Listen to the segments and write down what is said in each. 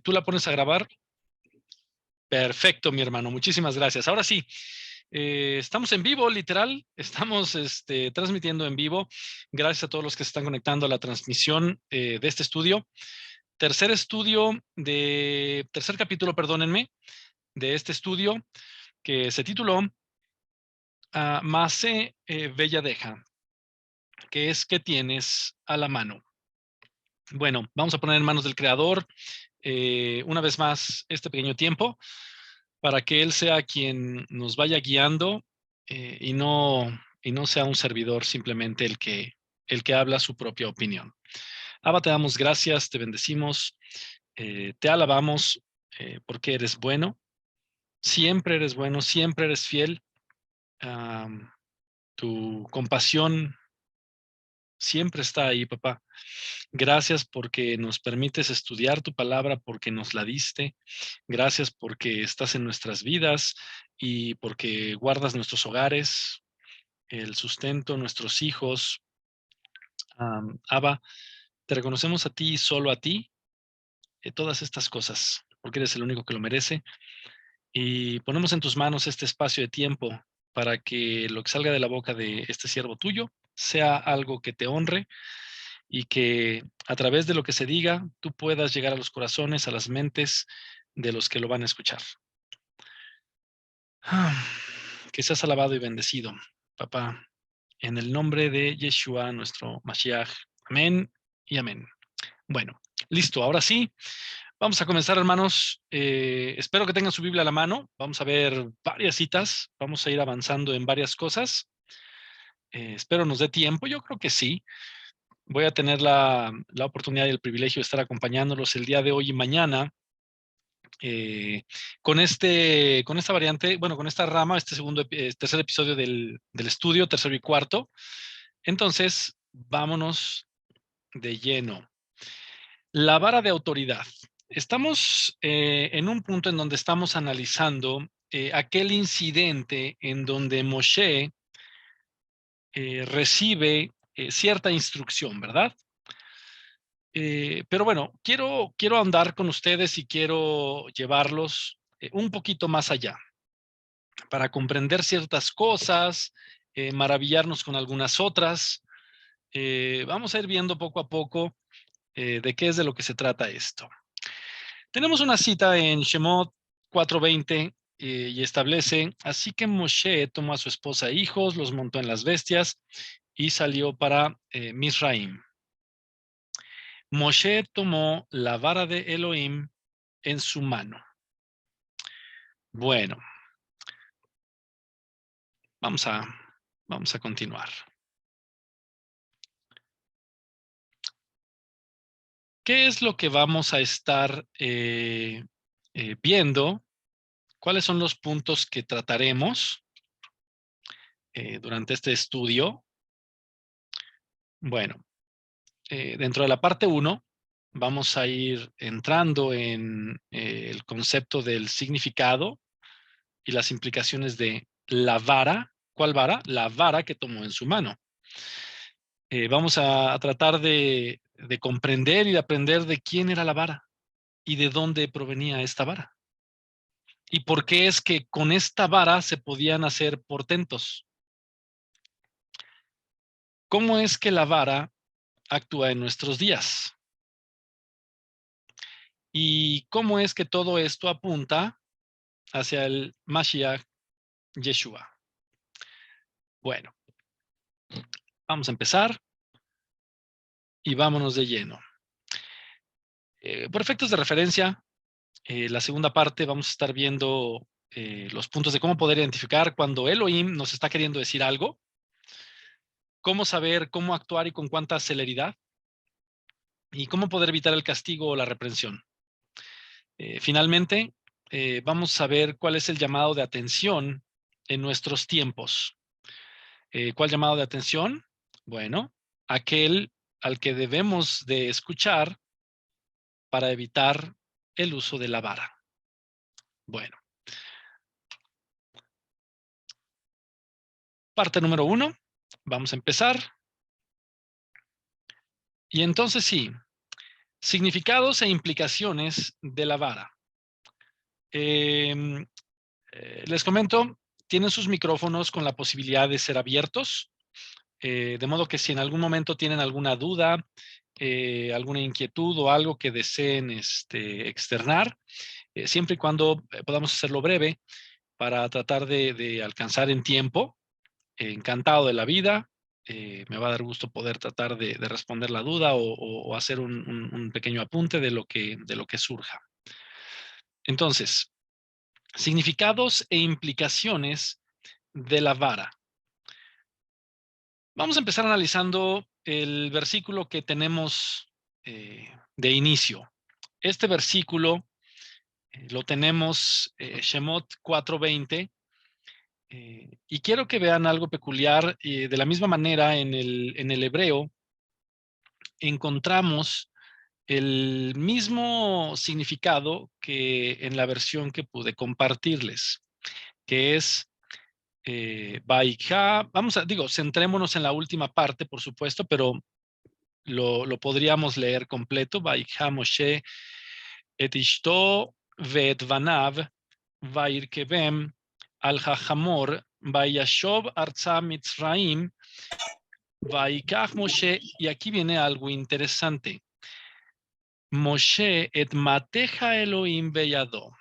¿Tú la pones a grabar? Perfecto, mi hermano. Muchísimas gracias. Ahora sí, estamos en vivo, literal. Estamos transmitiendo en vivo. Gracias a todos los que se están conectando a la transmisión de este estudio. Tercer capítulo, perdónenme, de este estudio que se tituló Mase Bella Deja, que es que tienes a la mano. Bueno, vamos a poner en manos del creador una vez más este pequeño tiempo para que Él sea quien nos vaya guiando y no sea un servidor simplemente el que habla su propia opinión. Abba, te damos gracias, te bendecimos, te alabamos porque eres bueno, siempre eres fiel. Tu compasión siempre está ahí, papá. Gracias porque nos permites estudiar tu palabra, porque nos la diste. Gracias porque estás en nuestras vidas y porque guardas nuestros hogares, el sustento, nuestros hijos. Abba, te reconocemos a ti y solo a ti todas estas cosas, porque eres el único que lo merece. Y ponemos en tus manos este espacio de tiempo para que lo que salga de la boca de este siervo tuyo sea algo que te honre y que a través de lo que se diga, tú puedas llegar a los corazones, a las mentes de los que lo van a escuchar. Que seas alabado y bendecido, papá, en el nombre de Yeshua, nuestro Mashiach. Amén y amén. Bueno, listo, ahora sí, vamos a comenzar, hermanos. Espero que tengan su Biblia a la mano. Vamos a ver varias citas, vamos a ir avanzando en varias cosas. Espero nos dé tiempo, yo creo que sí. Voy a tener la oportunidad y el privilegio de estar acompañándolos el día de hoy y mañana con esta variante, bueno, con esta rama, tercer episodio del estudio, tercero y cuarto. Entonces, vámonos de lleno. La vara de autoridad. Estamos en un punto en donde estamos analizando aquel incidente en donde Moshe recibe cierta instrucción, ¿verdad? Pero bueno, quiero andar con ustedes y quiero llevarlos un poquito más allá para comprender ciertas cosas, maravillarnos con algunas otras. Vamos a ir viendo poco a poco de qué es de lo que se trata esto. Tenemos una cita en Shemot 4:20 y establece, así que Moshe tomó a su esposa e hijos, los montó en las bestias y salió para Misraim. Moshe tomó la vara de Elohim en su mano. Bueno, vamos a continuar. ¿Qué es lo que vamos a estar viendo? ¿Cuáles son los puntos que trataremos durante este estudio? Bueno, dentro de la parte 1 vamos a ir entrando en el concepto del significado y las implicaciones de la vara. ¿Cuál vara? La vara que tomó en su mano. Vamos a tratar de comprender y de aprender de quién era la vara y de dónde provenía esta vara. ¿Y por qué es que con esta vara se podían hacer portentos? ¿Cómo es que la vara actúa en nuestros días? ¿Y cómo es que todo esto apunta hacia el Mashiach Yeshua? Bueno, vamos a empezar y vámonos de lleno. Por efectos de referencia, la segunda parte vamos a estar viendo los puntos de cómo poder identificar cuando Elohim nos está queriendo decir algo, cómo saber cómo actuar y con cuánta celeridad, y cómo poder evitar el castigo o la reprensión. Finalmente, vamos a ver cuál es el llamado de atención en nuestros tiempos. ¿Cuál llamado de atención? Bueno, aquel al que debemos de escuchar para evitar el uso de la vara. Bueno, parte número 1, vamos a empezar. Y entonces sí, Significados e implicaciones de la vara. Les comento, tienen sus micrófonos con la posibilidad de ser abiertos, de modo que si en algún momento tienen alguna duda, alguna inquietud o algo que deseen externar, siempre y cuando podamos hacerlo breve para tratar de alcanzar en tiempo, encantado de la vida. Me va a dar gusto poder tratar de responder la duda o hacer un pequeño apunte de lo que surja. Entonces, significados e implicaciones de la vara. Vamos a empezar analizando el versículo que tenemos de inicio. Este versículo lo tenemos Shemot 4:20, y quiero que vean algo peculiar. De la misma manera, en el hebreo encontramos el mismo significado que en la versión que pude compartirles, que es Vaikha. Centrémonos en la última parte, por supuesto, pero lo podríamos leer completo. Vaikha Moshe et ishto ve'et vanav vairkevem al hachamor vayashov arza mitzraim vaikach Moshe. Y aquí viene algo interesante. Moshe et mateja Elohim beyado.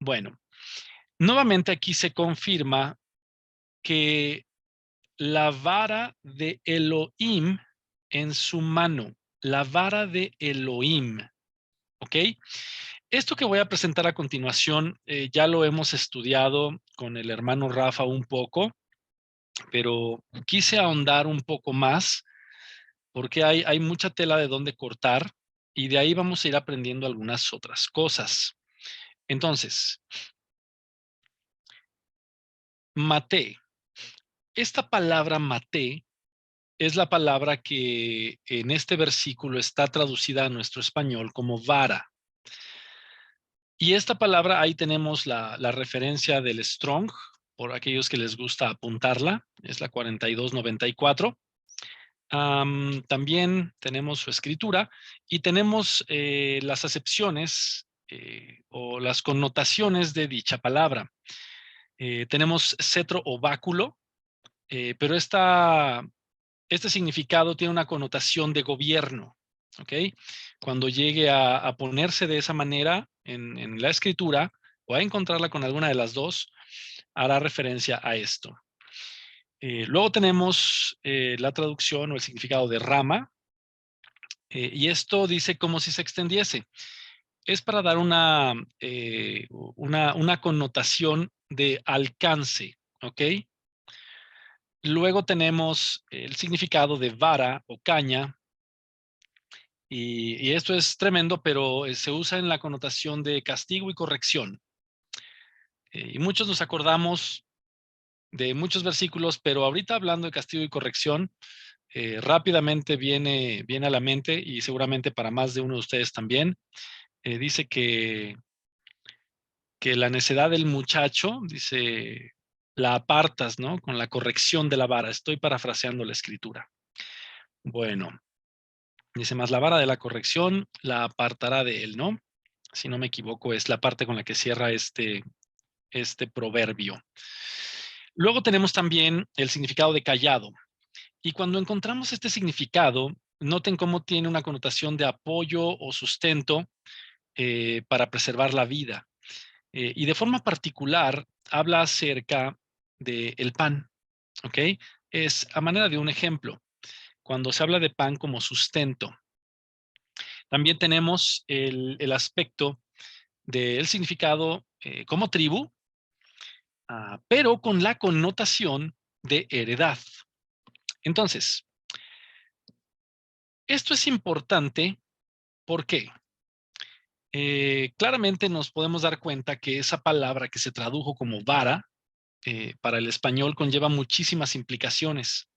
Bueno, nuevamente aquí se confirma que la vara de Elohim en su mano, la vara de Elohim, ¿ok? Esto que voy a presentar a continuación ya lo hemos estudiado con el hermano Rafa un poco, pero quise ahondar un poco más porque hay mucha tela de dónde cortar y de ahí vamos a ir aprendiendo algunas otras cosas. Entonces, maté. Esta palabra maté es la palabra que en este versículo está traducida a nuestro español como vara. Y esta palabra, ahí tenemos la referencia del Strong, por aquellos que les gusta apuntarla, es la 4294. También tenemos su escritura y tenemos las acepciones o las connotaciones de dicha palabra. Tenemos cetro o báculo, pero este significado tiene una connotación de gobierno, ¿ok? Cuando llegue a ponerse de esa manera en la escritura o a encontrarla con alguna de las dos, hará referencia a esto. Luego tenemos la traducción o el significado de rama, y esto dice como si se extendiese. Es para dar una connotación de alcance, ¿ok? Luego tenemos el significado de vara o caña, y esto es tremendo, pero se usa en la connotación de castigo y corrección. Y muchos nos acordamos de muchos versículos, pero ahorita hablando de castigo y corrección, rápidamente viene a la mente, y seguramente para más de uno de ustedes también, dice que la necedad del muchacho, dice, la apartas, ¿no? Con la corrección de la vara. Estoy parafraseando la escritura. Bueno, dice, más la vara de la corrección la apartará de él, ¿no? Si no me equivoco, es la parte con la que cierra este proverbio. Luego tenemos también el significado de callado. Y cuando encontramos este significado, noten cómo tiene una connotación de apoyo o sustento para preservar la vida. Y de forma particular, habla acerca del pan, ¿ok? Es a manera de un ejemplo, cuando se habla de pan como sustento. También tenemos el aspecto del significado como tribu, pero con la connotación de heredad. Entonces, esto es importante. ¿Por qué? Claramente nos podemos dar cuenta que esa palabra que se tradujo como vara, para el español conlleva muchísimas implicaciones.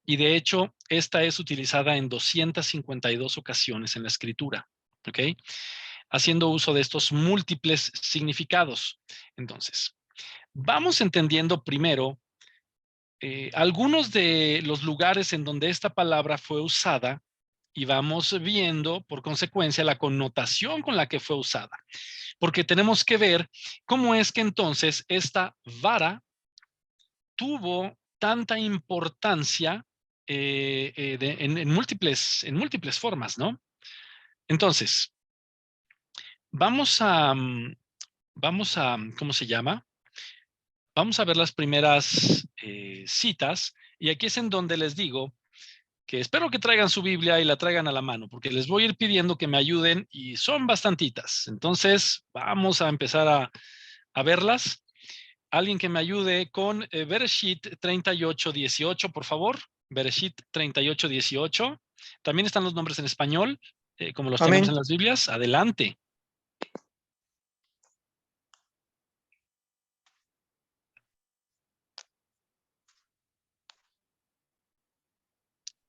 Y de hecho, esta es utilizada en 252 ocasiones en la escritura, ¿ok? Haciendo uso de estos múltiples significados. Entonces, vamos entendiendo primero algunos de los lugares en donde esta palabra fue usada y vamos viendo por consecuencia la connotación con la que fue usada. Porque tenemos que ver cómo es que entonces esta vara tuvo tanta importancia en múltiples formas, ¿no? Entonces, vamos a, ¿cómo se llama? Vamos a ver las primeras citas y aquí es en donde les digo que espero que traigan su Biblia y la traigan a la mano, porque les voy a ir pidiendo que me ayuden y son bastantitas. Entonces, vamos a empezar a verlas. Alguien que me ayude con Bereshit 38:18, por favor. Bereshit 38:18. También están los nombres en español, como los tenemos en Amén. las Biblias. Adelante.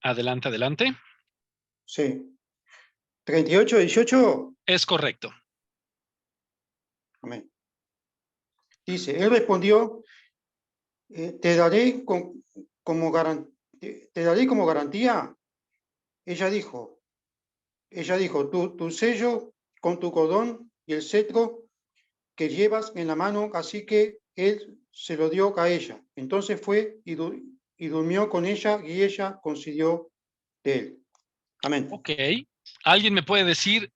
Adelante, adelante. Sí. 38, 18. Es correcto. Amén. Dice, él respondió, te daré como garantía. Ella dijo, tu sello con tu cordón y el cetro que llevas en la mano, así que él se lo dio a ella. Entonces fue y durmió con ella y ella concibió de él. Amén. Ok. ¿Alguien me puede decir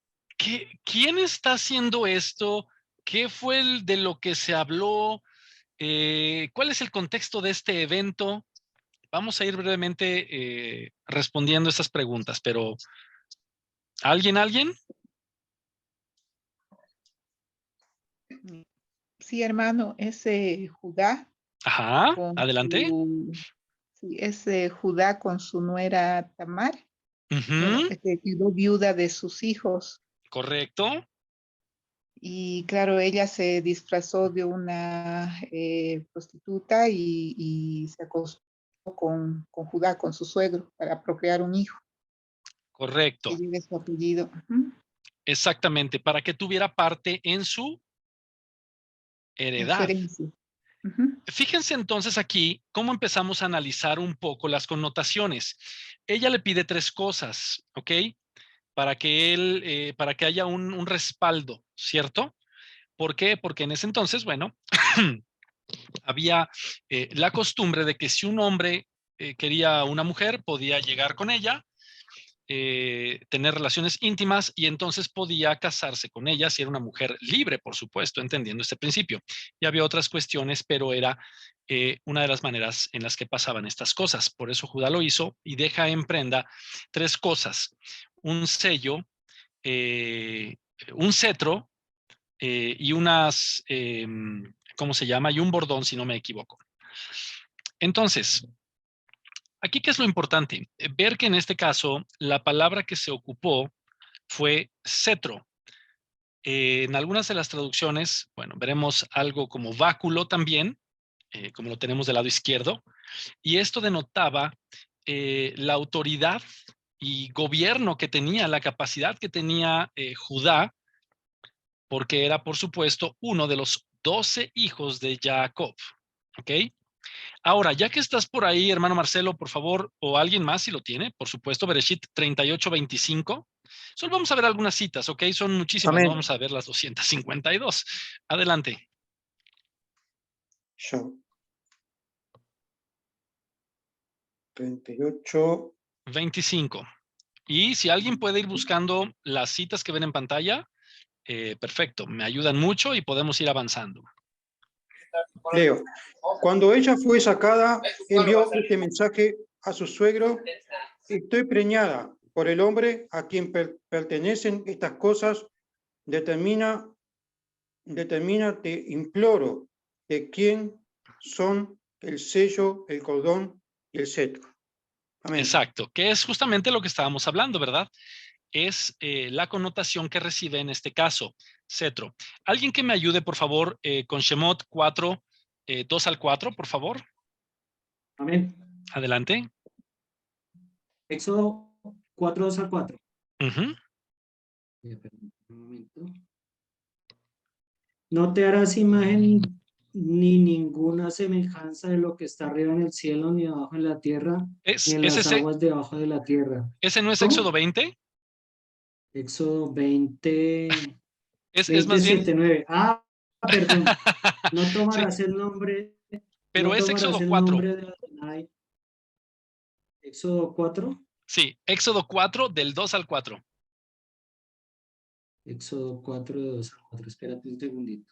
quién está haciendo esto? ¿Qué fue de lo que se habló? ¿Cuál es el contexto de este evento? Vamos a ir brevemente respondiendo estas preguntas, pero ¿alguien? Sí, hermano, es Judá Ajá, con adelante. sí, es Judá con su nuera Tamar. Bueno, Ujú, quedó viuda de sus hijos correcto, y claro, ella se disfrazó de una prostituta y se acostó con Judá, con su suegro, para procrear un hijo que correcto. lleve su apellido. Exactamente, para que tuviera parte en su En su heredad. herencia. Ujú. Fíjense entonces aquí cómo empezamos a analizar un poco las connotaciones. Ella le pide tres cosas, ¿ok? Para que haya un respaldo, ¿cierto? ¿Por qué? Porque en ese entonces, bueno, había la costumbre de que si un hombre quería una mujer, podía llegar con ella, tener relaciones íntimas y entonces podía casarse con ella si era una mujer libre, por supuesto, entendiendo este principio. Y había otras cuestiones, pero era una de las maneras en las que pasaban estas cosas. Por eso Judá lo hizo y deja en prenda tres cosas: un sello, eh, un cetro y unas, ¿cómo se llama? Y un bordón, si no me equivoco. Entonces, aquí, ¿qué es lo importante? Ver que en este caso la palabra que se ocupó fue cetro. En algunas de las traducciones, bueno, veremos algo como báculo también, como lo tenemos del lado izquierdo, y esto denotaba la autoridad y gobierno que tenía, la capacidad que tenía Judá, porque era, por supuesto, uno de los 12 hijos de Jacob. ¿Ok? Ahora, ya que estás por ahí, hermano Marcelo, por favor, o alguien más si lo tiene, por supuesto, Bereshit 38:25. Solo vamos a ver algunas citas, ¿ok? Son muchísimas, no Amén. vamos a ver las 252. Adelante. Yo. 38. 25. Y si alguien puede ir buscando las citas que ven en pantalla, perfecto, me ayudan mucho y podemos ir avanzando. Leo. Cuando ella fue sacada, envió este mensaje a su suegro: estoy preñada por el hombre a quien pertenecen estas cosas. Determina, te imploro, de quién son el sello, el cordón y el cetro. Amén. Exacto, que es justamente lo que estábamos hablando, ¿verdad? Es la connotación que recibe en este caso, cetro. Alguien que me ayude, por favor, con Shemot 4, 2 al 4, por favor. Amén. Adelante. Éxodo 4, 2 al 4. Uh-huh. Un momento. No te harás imagen ni ninguna semejanza de lo que está arriba en el cielo, ni abajo en la tierra, ni en las ese, aguas debajo de la tierra. ¿ese no es ¿Cómo? Éxodo 20? Éxodo 20, Es más bien, 27:9. Ah, perdón. No sí, tomarás el nombre, pero no es tomarás Éxodo el 4. nombre de Adonai. Éxodo 4. Sí, Éxodo 4 del 2 al 4. Éxodo 4, de 2 a 4. Espérate un segundito.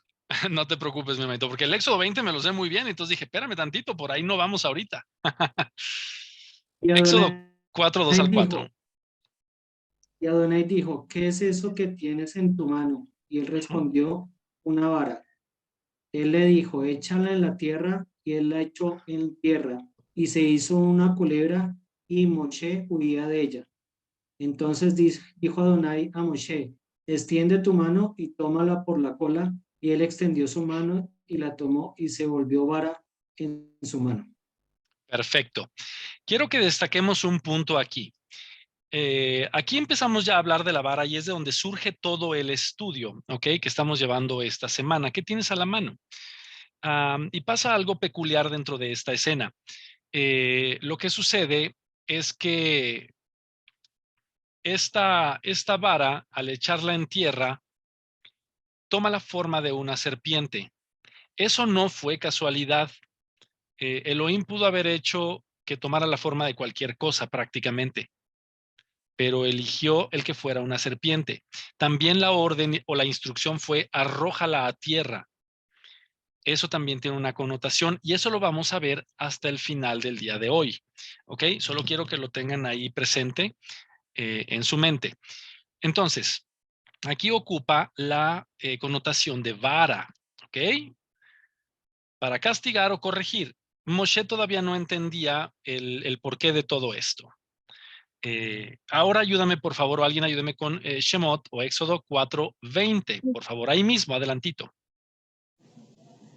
No te preocupes, mi hermanito, porque el Éxodo 20 me lo sé muy bien, entonces dije, espérame tantito, por ahí no vamos ahorita. Y Éxodo Adonai 4, 2 al 4. dijo, ¿qué es eso que tienes en tu mano? Y él respondió, una vara. Él le dijo, échala en la tierra, y él la echó en tierra, y se hizo una culebra, y Moshe huía de ella. Entonces dijo Adonai a Moshe, extiende tu mano y tómala por la cola, y él extendió su mano y la tomó, y se volvió vara en su mano. Perfecto. Quiero que destaquemos un punto aquí. Aquí empezamos ya a hablar de la vara y es de donde surge todo el estudio, ¿ok? Que estamos llevando esta semana. ¿Qué tienes a la mano? Y pasa algo peculiar dentro de esta escena. Lo que sucede es que esta vara, al echarla en tierra, toma la forma de una serpiente. Eso no fue casualidad. Elohim pudo haber hecho que tomara la forma de cualquier cosa prácticamente, pero eligió el que fuera una serpiente. También la orden o la instrucción fue arrójala a tierra. Eso también tiene una connotación y eso lo vamos a ver hasta el final del día de hoy. ¿Ok? Solo quiero que lo tengan ahí presente en su mente. Entonces, aquí ocupa la connotación de vara. ¿Ok? Para castigar o corregir. Moshe todavía no entendía el porqué de todo esto. Ahora ayúdame, por favor, o alguien ayúdeme con Shemot o Éxodo 4:20. Por favor, ahí mismo, adelantito.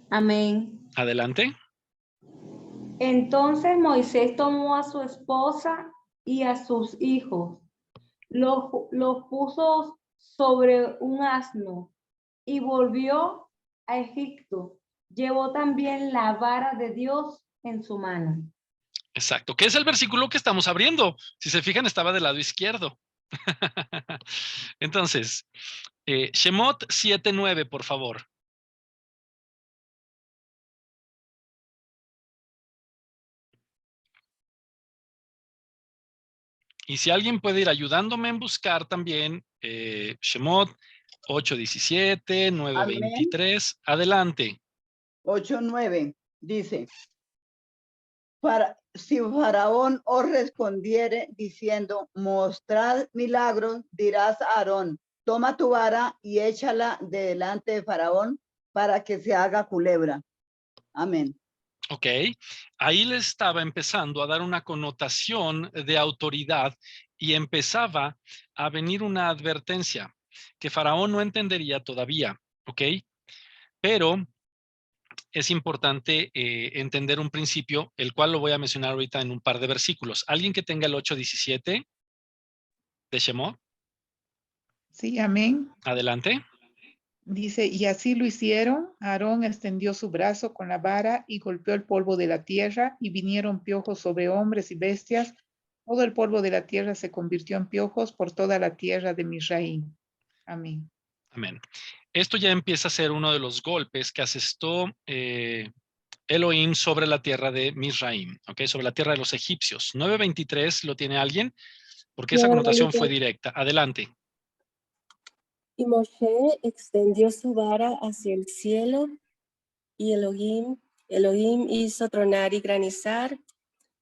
Amén. Adelante. Entonces Moisés tomó a su esposa y a sus hijos, los puso sobre un asno y volvió a Egipto. Llevó también la vara de Dios en su mano. Exacto. ¿Qué es el versículo que estamos abriendo? Si se fijan, estaba del lado izquierdo. Entonces, Shemot 7:9, por favor. Y si alguien puede ir ayudándome en buscar también Shemot 8:17, 9:23, adelante. 8:9 dice, si Faraón os respondiere diciendo, mostrad milagros, dirás a Aarón, toma tu vara y échala delante de Faraón para que se haga culebra. Amén. Ok, ahí le estaba empezando a dar una connotación de autoridad y empezaba a venir una advertencia que Faraón no entendería todavía, ok, pero es importante entender un principio, el cual lo voy a mencionar ahorita en un par de versículos. ¿Alguien que tenga el 8:17 de Shemot? Sí, amén. Adelante. Dice, y así lo hicieron. Aarón extendió su brazo con la vara y golpeó el polvo de la tierra, y vinieron piojos sobre hombres y bestias. Todo el polvo de la tierra se convirtió en piojos por toda la tierra de Misraim. Amén. Amén. Esto ya empieza a ser uno de los golpes que asestó Elohim sobre la tierra de Misraim, ¿ok? Sobre la tierra de los egipcios. 9:23, ¿lo tiene alguien? Porque esa connotación fue directa. Adelante. Y Moshe extendió su vara hacia el cielo, y Elohim hizo tronar y granizar,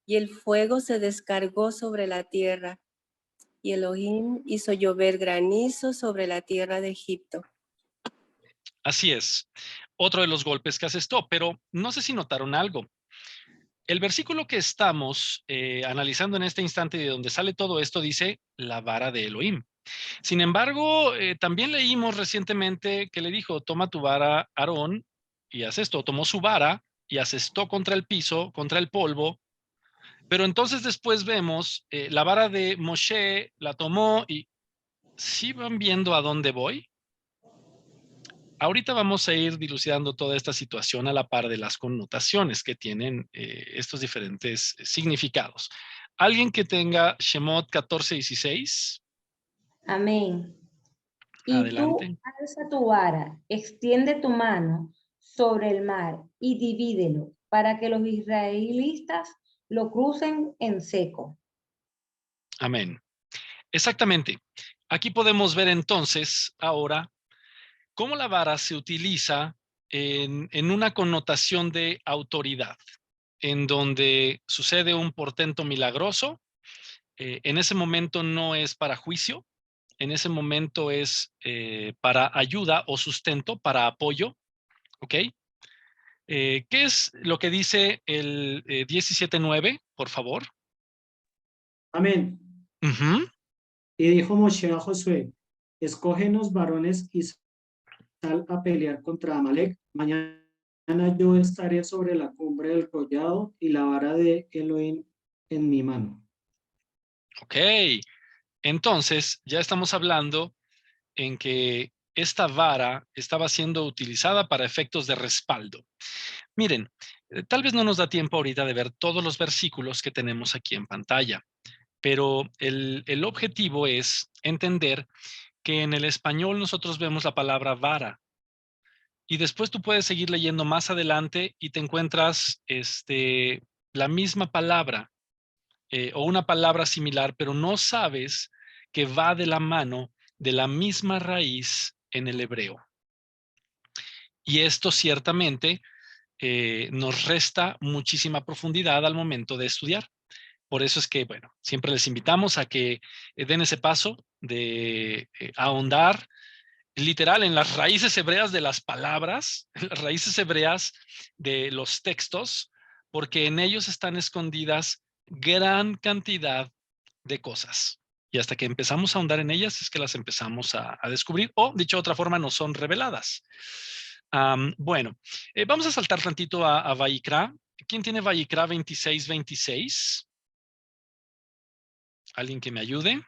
y el fuego se descargó sobre la tierra, y Elohim hizo llover granizo sobre la tierra de Egipto. Así es. Otro de los golpes que asestó, pero no sé si notaron algo. El versículo que estamos analizando en este instante de donde sale todo esto dice la vara de Elohim. Sin embargo, también leímos recientemente que le dijo, toma tu vara, Aarón, y haz esto. Tomó su vara y asestó contra el piso, contra el polvo. Pero entonces después vemos la vara de Moshe, la tomó y ¿sí van viendo a dónde voy? ahorita vamos a ir dilucidando toda esta situación a la par de las connotaciones que tienen estos diferentes significados. ¿Alguien que tenga Shemot 14:16? Amén. Y tú Adelante. alza tu vara, extiende tu mano sobre el mar y divídelo para que los israelitas lo crucen en seco. Amén. Exactamente. Aquí podemos ver entonces ahora cómo la vara se utiliza en una connotación de autoridad, en donde sucede un portento milagroso. En ese momento no es para juicio, en ese momento es para ayuda o sustento, para apoyo, ¿ok? ¿Qué es lo que dice el 17:9, por favor? Amén. Ujú. Y dijo Moshe a Josué, escógenos varones y sal a pelear contra Amalek. Mañana yo estaré sobre la cumbre del collado y la vara de Elohim en mi mano. Ok, entonces ya estamos hablando en que esta vara estaba siendo utilizada para efectos de respaldo. Miren, tal vez no nos da tiempo ahorita de ver todos los versículos que tenemos aquí en pantalla, pero el objetivo es entender que en el español nosotros vemos la palabra vara y después tú puedes seguir leyendo más adelante y te encuentras la misma palabra o una palabra similar, pero no sabes que va de la mano de la misma raíz en el hebreo. Y esto ciertamente nos resta muchísima profundidad al momento de estudiar. Por eso es que, bueno, siempre les invitamos a que den ese paso de ahondar literal en las raíces hebreas de las palabras, en las raíces hebreas de los textos, porque en ellos están escondidas gran cantidad de cosas. Y hasta que empezamos a ahondar en ellas es que las empezamos a descubrir, o dicho de otra forma, no son reveladas. Bueno, vamos a saltar tantito a Vayikra. ¿Quién tiene Vayikra 26:26? ¿Alguien que me ayude?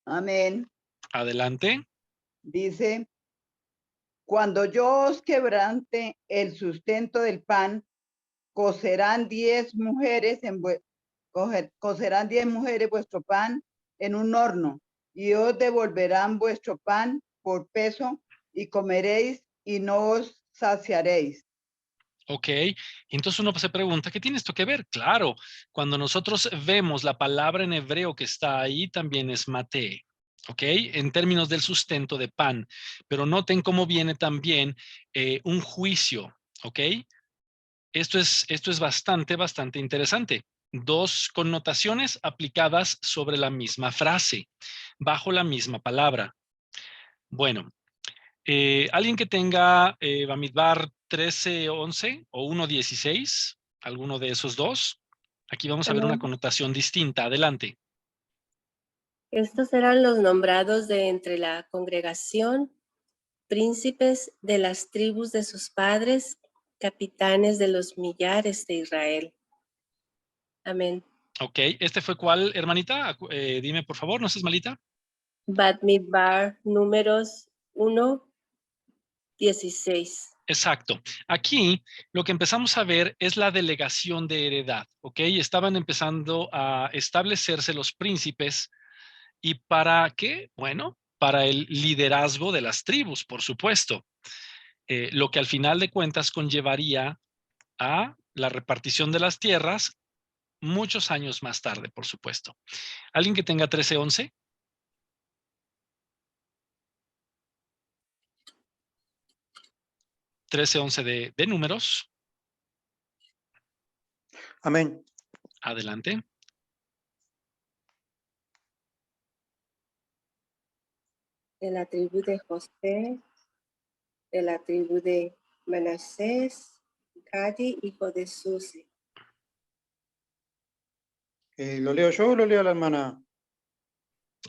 Amén. Adelante. Dice, cuando yo os quebrante el sustento del pan, cocerán 10 mujeres cocerán 10 mujeres vuestro pan en un horno y os devolverán vuestro pan por peso y comeréis y no os saciaréis. Ok, entonces uno se pregunta, ¿qué tiene esto que ver? Claro, cuando nosotros vemos la palabra en hebreo que está ahí, también es mate, ¿ok? En términos del sustento de pan, pero noten cómo viene también un juicio, ¿ok? Esto es bastante interesante. Dos connotaciones aplicadas sobre la misma frase, bajo la misma palabra. Bueno, alguien que tenga Bamidbar 13:11 o 1:16, alguno de esos dos. Aquí vamos a ver una Amén. connotación distinta. Adelante. Estos eran los nombrados de entre la congregación, príncipes de las tribus de sus padres, capitanes de los millares de Israel. Amén. Ok, ¿este fue cuál, hermanita? Dime, por favor, no seas malita. Bamidbar, números 1:16. Exacto. Aquí lo que empezamos a ver es la delegación de heredad, ¿ok? Estaban empezando a establecerse los príncipes. ¿Y para qué? Bueno, para el liderazgo de las tribus, por supuesto. Lo que al final de cuentas conllevaría a la repartición de las tierras muchos años más tarde, por supuesto. ¿Alguien que tenga 13:11? 13:11 de números. Amén. Adelante. De la tribu de José, de la tribu de Manasés, Gadi, hijo de Susi. ¿Lo leo yo o lo leo la hermana?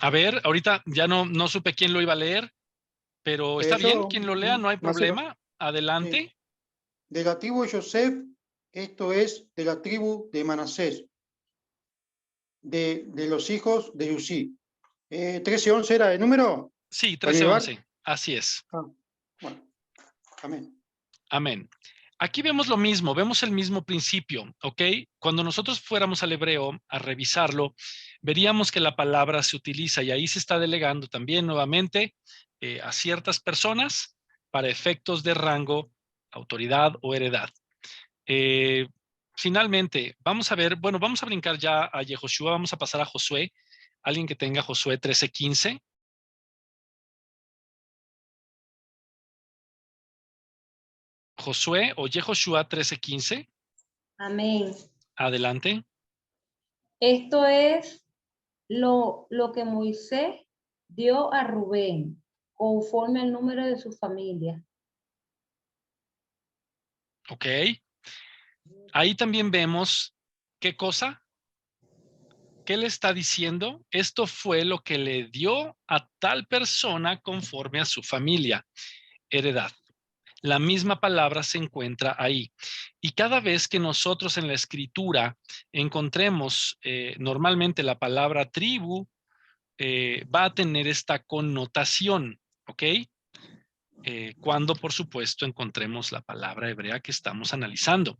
A ver, ahorita ya no supe quién lo iba a leer, pero está bien, Yo, quien lo lea, no hay Marcelo, problema. Adelante. sí. De la tribu de Joseph, esto es de la tribu de Manasés, de los hijos de Yusí. 13:11 era el número. Sí, ¿Para llevar? 13:11. Así es. Ah, Bueno, amén. Amén. Aquí vemos lo mismo, vemos el mismo principio, ¿ok? Cuando nosotros fuéramos al hebreo a revisarlo, veríamos que la palabra se utiliza y ahí se está delegando también nuevamente a ciertas personas para efectos de rango, autoridad o heredad. Finalmente, vamos a ver, bueno, vamos a brincar ya a Yehoshua, vamos a pasar a Josué. Alguien que tenga Josué 13:15. Josué o Yehoshua 13:15. Amén. Adelante. Esto es lo que Moisés dio a Rubén, conforme al número de su familia. Ok. Ahí también vemos qué cosa. ¿Qué le está diciendo? Esto fue lo que le dio a tal persona conforme a su familia. Heredad. La misma palabra se encuentra ahí. Y cada vez que nosotros en la escritura encontremos normalmente la palabra tribu, va a tener esta connotación, ¿ok? Cuando, por supuesto, encontremos la palabra hebrea que estamos analizando.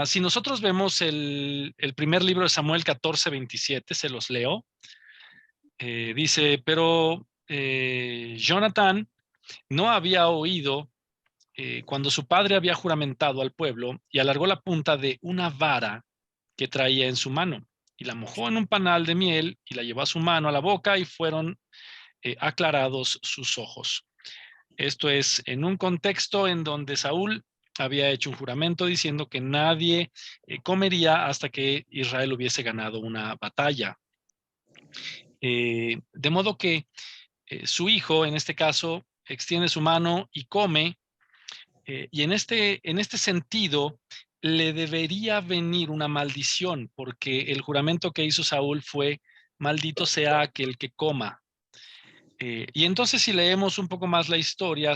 Si nosotros vemos el primer libro de Samuel 14:27, se los leo. Dice, pero Jonatán no había oído cuando su padre había juramentado al pueblo y alargó la punta de una vara que traía en su mano y la mojó en un panal de miel y la llevó a su mano a la boca y fueron aclarados sus ojos. Esto es en un contexto en donde Saúl había hecho un juramento diciendo que nadie comería hasta que Israel hubiese ganado una batalla. De modo que su hijo, en este caso, extiende su mano y come, y en este sentido le debería venir una maldición, porque el juramento que hizo Saúl fue, maldito sea aquel que coma. Y entonces si leemos un poco más la historia,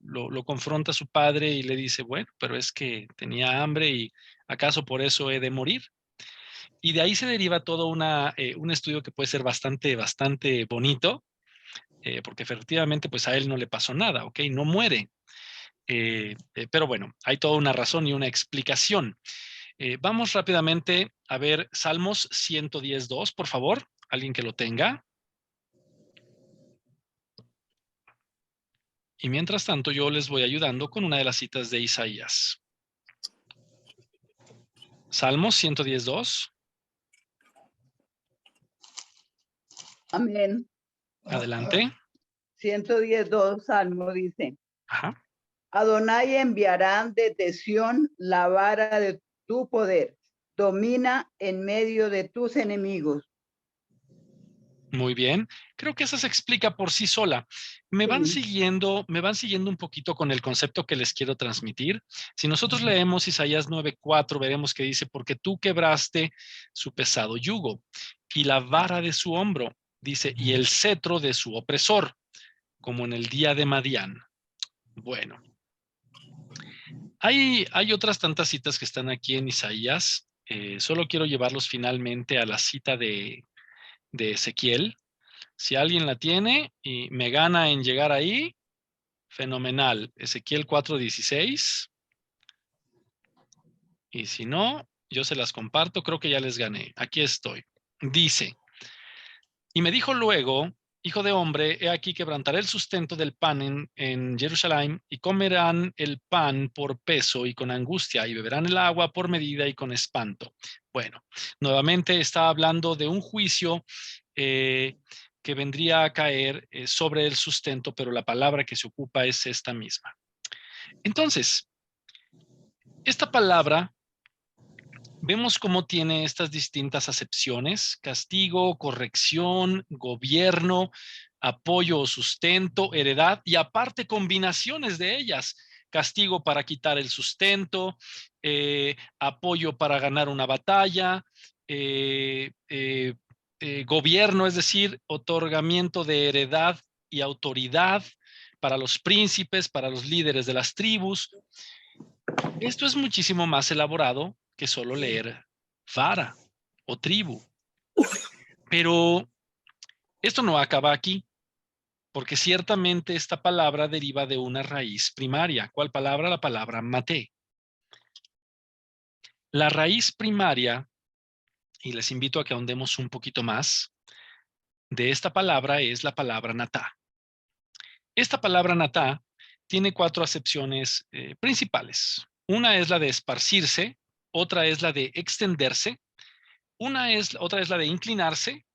lo confronta a su padre y le dice, bueno, pero es que tenía hambre y ¿acaso por eso he de morir? Y de ahí se deriva todo un estudio que puede ser bastante bonito, porque efectivamente pues a él no le pasó nada, ¿ok? No muere. Pero bueno, hay toda una razón y una explicación. Vamos rápidamente a ver Salmos 110:2, por favor, alguien que lo tenga. Y mientras tanto, yo les voy ayudando con una de las citas de Isaías. Salmos 110:2. Amén. Adelante. 110:2 Salmo dice, Ajá. Adonai enviará desde Sión la vara de tu poder. Domina en medio de tus enemigos. Muy bien. Creo que esa se explica por sí sola. Me van Sí. siguiendo un poquito con el concepto que les quiero transmitir. Si nosotros leemos Isaías 9:4, veremos que dice, porque tú quebraste su pesado yugo y la vara de su hombro, dice, y el cetro de su opresor, como en el día de Madián. Bueno, hay otras tantas citas que están aquí en Isaías. Solo quiero llevarlos finalmente a la cita de Ezequiel. Si alguien la tiene y me gana en llegar ahí, fenomenal. Ezequiel 4:16. Y si no, yo se las comparto, creo que ya les gané. Aquí estoy. Dice, y me dijo luego, hijo de hombre, he aquí quebrantaré el sustento del pan en Jerusalén y comerán el pan por peso y con angustia y beberán el agua por medida y con espanto. Bueno, nuevamente está hablando de un juicio que vendría a caer sobre el sustento, pero la palabra que se ocupa es esta misma. Entonces, esta palabra, vemos cómo tiene estas distintas acepciones: castigo, corrección, gobierno, apoyo o sustento, heredad, y aparte combinaciones de ellas: castigo para quitar el sustento, apoyo para ganar una batalla, gobierno, es decir, otorgamiento de heredad y autoridad para los príncipes, para los líderes de las tribus. Esto es muchísimo más elaborado que solo leer vara o tribu. Pero esto no acaba aquí. porque ciertamente esta palabra deriva de una raíz primaria. ¿Cuál palabra? La palabra maté. La raíz primaria, y les invito a que ahondemos un poquito más, de esta palabra es la palabra natá. Esta palabra natá tiene 4 acepciones principales. Una es la de esparcirse, otra es la de extenderse, otra es la de inclinarse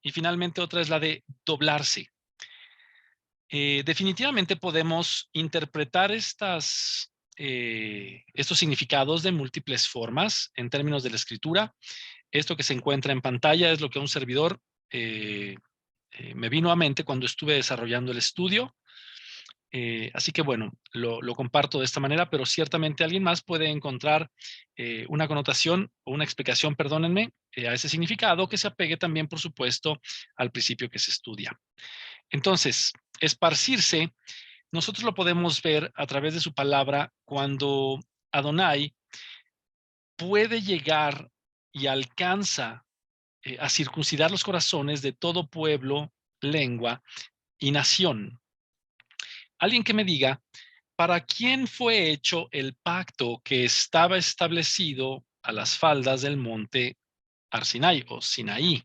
y finalmente otra es la de doblarse. Definitivamente podemos interpretar estos significados de múltiples formas en términos de la escritura. Esto que se encuentra en pantalla es lo que un servidor me vino a mente cuando estuve desarrollando el estudio. Así que bueno, lo comparto de esta manera, pero ciertamente alguien más puede encontrar una connotación o una explicación, perdónenme, a ese significado que se apegue también, por supuesto, al principio que se estudia. Entonces, esparcirse, nosotros lo podemos ver a través de su palabra cuando Adonai puede llegar y alcanza a circuncidar los corazones de todo pueblo, lengua y nación. Alguien que me diga, ¿para quién fue hecho el pacto que estaba establecido a las faldas del monte Arsinai o Sinaí?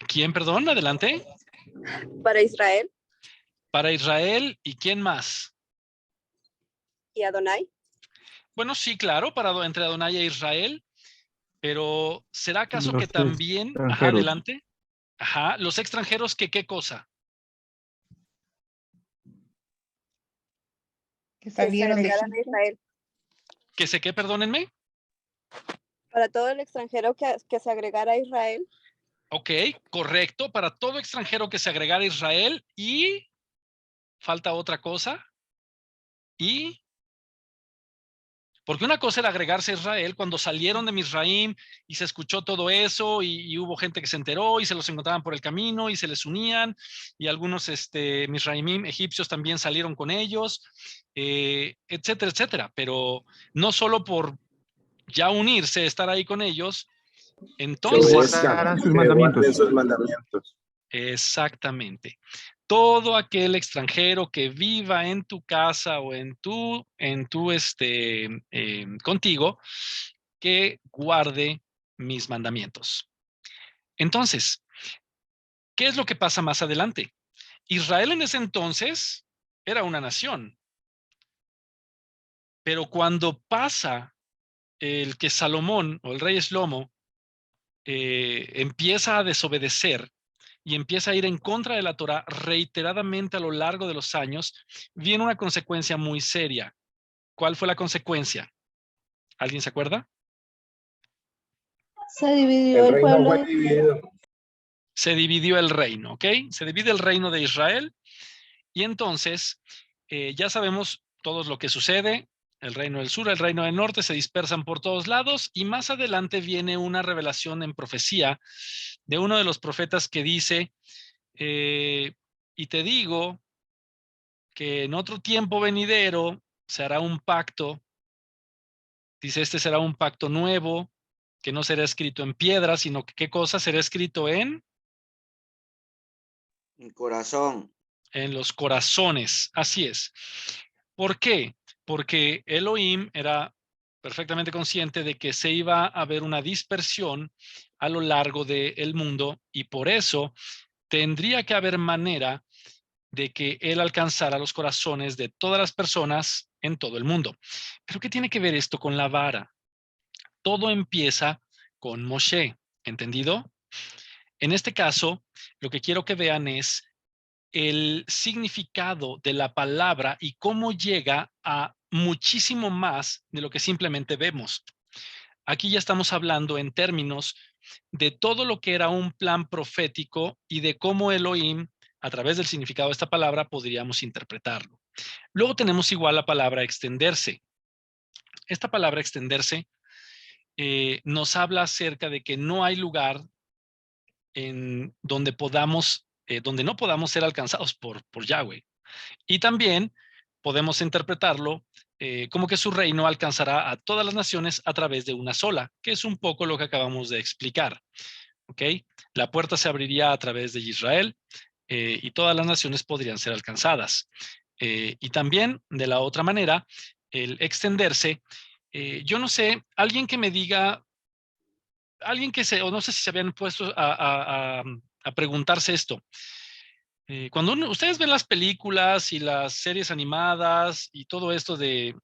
¿Quién, perdón? Adelante. Para Israel Para Israel, ¿y quién más? y Adonai. Bueno, sí, claro, entre Adonai e Israel, pero ¿será acaso que Los también, extranjeros. adelante, los extranjeros que qué cosa? Que salieron de agregaran a Egipto. Israel. ¿Que sé qué, perdónenme? Para todo el extranjero que se agregara a Israel. Ok, correcto, para todo extranjero que se agregara a Israel y falta otra cosa. Y porque una cosa era agregarse a Israel cuando salieron de Misraim y se escuchó todo eso y hubo gente que se enteró y se los encontraban por el camino y se les unían y algunos Misraimim egipcios también salieron con ellos, etcétera, etcétera. Pero no solo por ya unirse, estar ahí con ellos, entonces... guarden sus mandamientos. Exactamente. Todo aquel extranjero que viva en tu casa o contigo, que guarde mis mandamientos. Entonces, ¿qué es lo que pasa más adelante? Israel en ese entonces era una nación, pero cuando pasa el que Salomón o el rey Shlomo empieza a desobedecer y empieza a ir en contra de la Torá reiteradamente a lo largo de los años, viene una consecuencia muy seria. ¿Cuál fue la consecuencia? ¿Alguien se acuerda? Se dividió el pueblo. Se dividió el reino, ¿ok? Se divide el reino de Israel y entonces ya sabemos todos lo que sucede. El reino del sur, el reino del norte se dispersan por todos lados y más adelante viene una revelación en profecía de uno de los profetas que dice, y te digo que en otro tiempo venidero se hará un pacto, dice, este será un pacto nuevo, que no será escrito en piedra, sino que ¿qué cosa será escrito en? El corazón. En los corazones, así es. ¿Por qué? Porque Elohim era perfectamente consciente de que se iba a haber una dispersión a lo largo del mundo y por eso tendría que haber manera de que él alcanzara los corazones de todas las personas en todo el mundo. Pero ¿qué tiene que ver esto con la vara? Todo empieza con Moshe, ¿entendido? En este caso, lo que quiero que vean es el significado de la palabra y cómo llega a muchísimo más de lo que simplemente vemos. Aquí ya estamos hablando en términos de todo lo que era un plan profético y de cómo Elohim, a través del significado de esta palabra, podríamos interpretarlo. Luego tenemos igual la palabra extenderse. Esta palabra extenderse nos habla acerca de que no hay lugar en donde donde no podamos ser alcanzados por Yahweh. Y también podemos interpretarlo como que su reino alcanzará a todas las naciones a través de una sola, que es un poco lo que acabamos de explicar. ¿Ok? La puerta se abriría a través de Israel y todas las naciones podrían ser alcanzadas. Y también, de la otra manera, el extenderse, yo no sé, alguien que me diga, o no sé si se habían puesto a preguntarse esto. Cuando ustedes ven las películas y las series animadas y todo esto de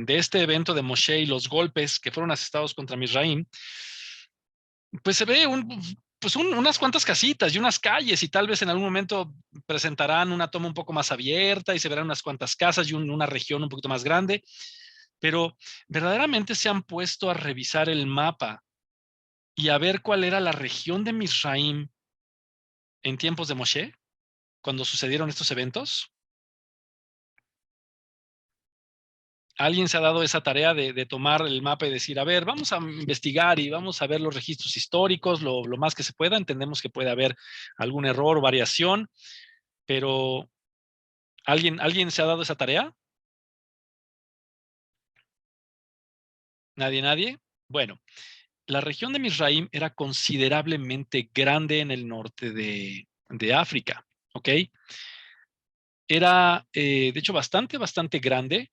este evento de Moshe y los golpes que fueron asestados contra Misraim, pues se ve unas cuantas casitas y unas calles y tal vez en algún momento presentarán una toma un poco más abierta y se verán unas cuantas casas y una región un poquito más grande, pero verdaderamente se han puesto a revisar el mapa y a ver cuál era la región de Misraim en tiempos de Moshe, cuando sucedieron estos eventos. ¿Alguien se ha dado esa tarea de tomar el mapa y decir, a ver, vamos a investigar y vamos a ver los registros históricos lo más que se pueda? Entendemos que puede haber algún error o variación, pero ¿alguien se ha dado esa tarea? ¿Nadie? Bueno, la región de Misraim era considerablemente grande en el norte de África, ¿ok? Era, de hecho, bastante grande.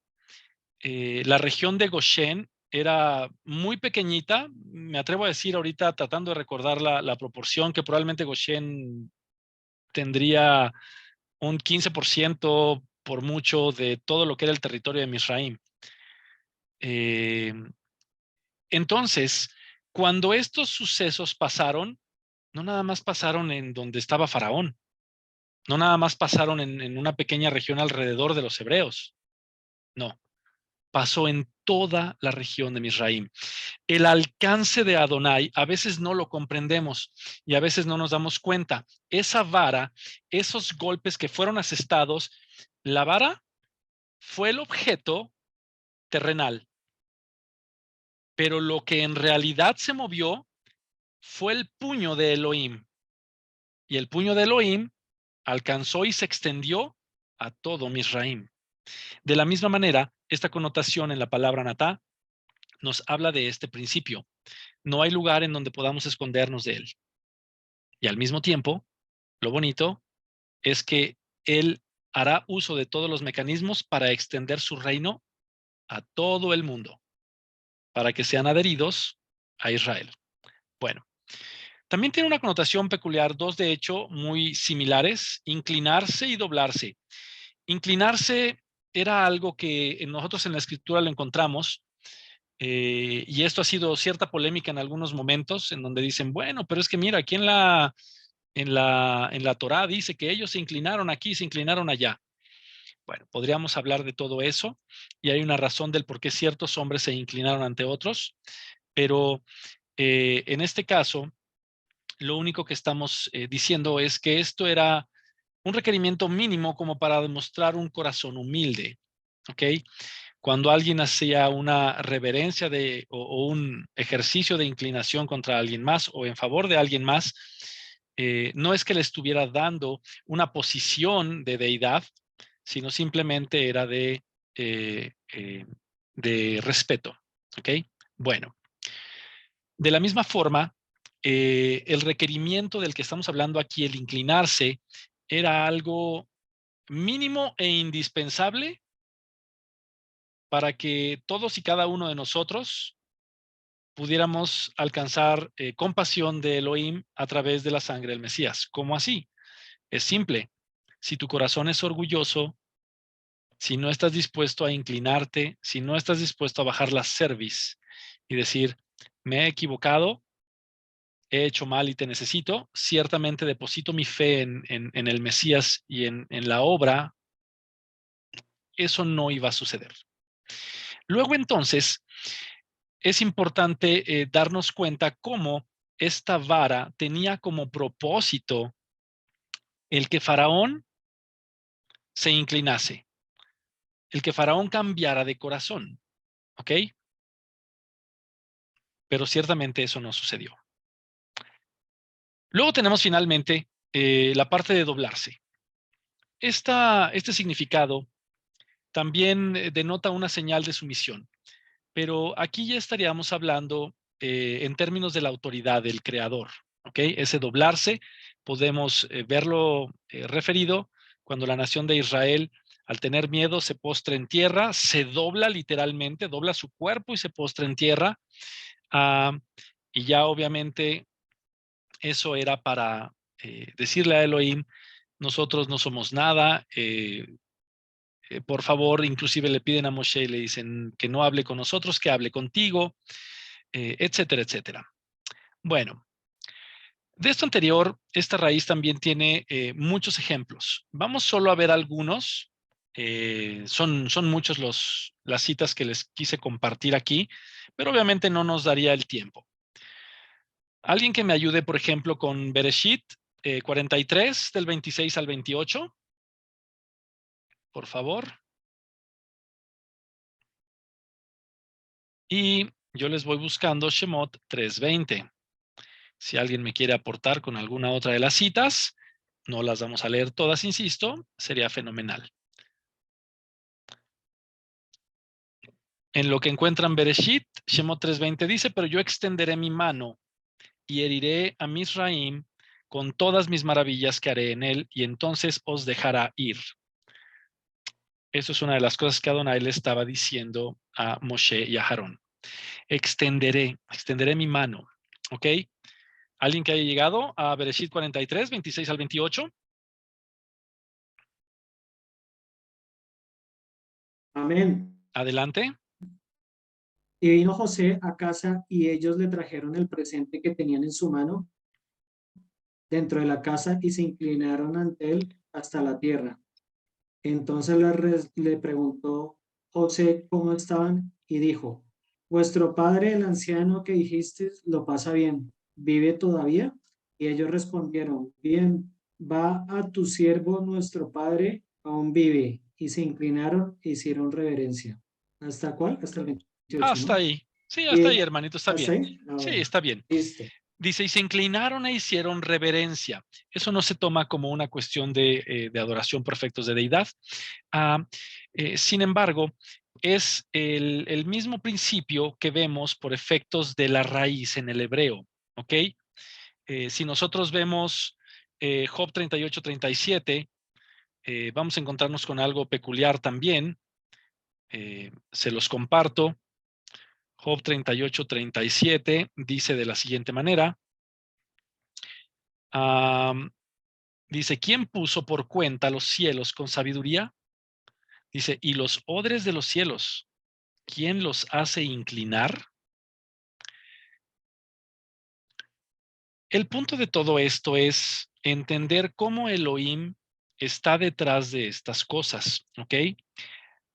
La región de Goshen era muy pequeñita. Me atrevo a decir ahorita, tratando de recordar la proporción, que probablemente Goshen tendría un 15% por mucho de todo lo que era el territorio de Misraim. Entonces, cuando estos sucesos pasaron, no nada más pasaron en donde estaba Faraón, no nada más pasaron en una pequeña región alrededor de los hebreos, no, pasó en toda la región de Misraim. El alcance de Adonai a veces no lo comprendemos y a veces no nos damos cuenta. Esa vara, esos golpes que fueron asestados, la vara fue el objeto terrenal, pero lo que en realidad se movió fue el puño de Elohim. Y el puño de Elohim alcanzó y se extendió a todo Misraim. De la misma manera, esta connotación en la palabra natá nos habla de este principio. No hay lugar en donde podamos escondernos de él. Y al mismo tiempo, lo bonito es que él hará uso de todos los mecanismos para extender su reino a todo el mundo, para que sean adheridos a Israel. Bueno, también tiene una connotación peculiar, dos de hecho muy similares, inclinarse y doblarse. Inclinarse era algo que nosotros en la escritura lo encontramos, y esto ha sido cierta polémica en algunos momentos, en donde dicen, bueno, pero es que mira, aquí en la Torá dice que ellos se inclinaron aquí, se inclinaron allá. Bueno, podríamos hablar de todo eso, y hay una razón del por qué ciertos hombres se inclinaron ante otros, pero en este caso, lo único que estamos diciendo es que esto era un requerimiento mínimo como para demostrar un corazón humilde, ¿ok? Cuando alguien hacía una reverencia o un ejercicio de inclinación contra alguien más o en favor de alguien más, no es que le estuviera dando una posición de deidad, sino simplemente era de respeto, ¿ok? Bueno, de la misma forma, el requerimiento del que estamos hablando aquí, el inclinarse, era algo mínimo e indispensable para que todos y cada uno de nosotros pudiéramos alcanzar compasión de Elohim a través de la sangre del Mesías. ¿Cómo así? Es simple. Si tu corazón es orgulloso, si no estás dispuesto a inclinarte, si no estás dispuesto a bajar la cerviz y decir, me he equivocado, he hecho mal y te necesito, ciertamente deposito mi fe en el Mesías y en la obra, eso no iba a suceder. Luego entonces, es importante darnos cuenta cómo esta vara tenía como propósito el que Faraón se inclinase, el que Faraón cambiara de corazón, ¿ok? Pero ciertamente eso no sucedió. Luego tenemos finalmente la parte de doblarse. Este significado también denota una señal de sumisión. Pero aquí ya estaríamos hablando en términos de la autoridad del creador. ¿Ok? Ese doblarse podemos verlo referido cuando la nación de Israel, al tener miedo, se postra en tierra, se dobla literalmente, dobla su cuerpo y se postra en tierra. Y ya obviamente eso era para decirle a Elohim, nosotros no somos nada, por favor, inclusive le piden a Moshe y le dicen que no hable con nosotros, que hable contigo, etcétera, etcétera. Bueno, de esto anterior, esta raíz también tiene muchos ejemplos. Vamos solo a ver algunos. Son muchos las citas que les quise compartir aquí, pero obviamente no nos daría el tiempo. Alguien que me ayude, por ejemplo, con Bereshit 43, del 26 al 28. Por favor. Y yo les voy buscando Shemot 3:20. Si alguien me quiere aportar con alguna otra de las citas, no las vamos a leer todas, insisto, sería fenomenal. En lo que encuentran Bereshit, Shemot 3:20 dice, pero yo extenderé mi mano y heriré a Misraim con todas mis maravillas que haré en él, y entonces os dejará ir. Eso es una de las cosas que Adonai le estaba diciendo a Moshe y a Aarón. Extenderé mi mano. ¿Ok? ¿Alguien que haya llegado a Bereshit 43, 26 al 28? Amén. Adelante. Y vino José a casa y ellos le trajeron el presente que tenían en su mano dentro de la casa y se inclinaron ante él hasta la tierra. Entonces le preguntó José cómo estaban y dijo, vuestro padre, el anciano que dijiste, lo pasa bien, ¿vive todavía? Y ellos respondieron, bien, va a tu siervo nuestro padre, aún vive. Y se inclinaron e hicieron reverencia. ¿Hasta cuál? Hasta el 28, Hasta ¿no? ahí. Sí, hasta ahí, hermanito, está ¿Hasta bien. ahí? Ah, Sí, bueno. está bien. Listo. Dice, y se inclinaron e hicieron reverencia. Eso no se toma como una cuestión de adoración por efectos de deidad. Sin embargo, es el mismo principio que vemos por efectos de la raíz en el hebreo. ¿Ok? Si nosotros vemos Job 38, 37, vamos a encontrarnos con algo peculiar también. Se los comparto. Job 38, 37 dice de la siguiente manera. Dice, ¿quién puso por cuenta los cielos con sabiduría? Dice, y los odres de los cielos, ¿quién los hace inclinar? El punto de todo esto es entender cómo Elohim está detrás de estas cosas, ¿ok?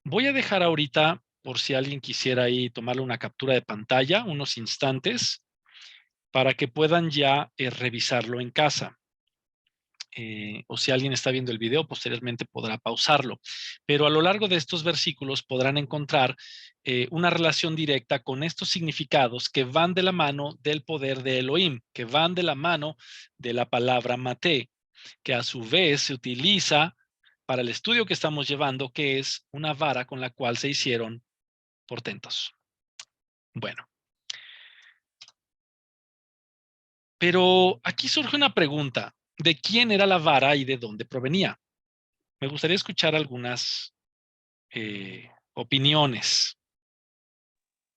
Voy a dejar ahorita, por si alguien quisiera ahí tomarle una captura de pantalla, unos instantes, para que puedan ya revisarlo en casa. O si alguien está viendo el video, posteriormente podrá pausarlo. Pero a lo largo de estos versículos podrán encontrar una relación directa con estos significados que van de la mano del poder de Elohim, que van de la mano de la palabra mate, que a su vez se utiliza para el estudio que estamos llevando, que es una vara con la cual se hicieron portentos. Bueno. Pero aquí surge una pregunta. ¿De quién era la vara y de dónde provenía? Me gustaría escuchar algunas opiniones.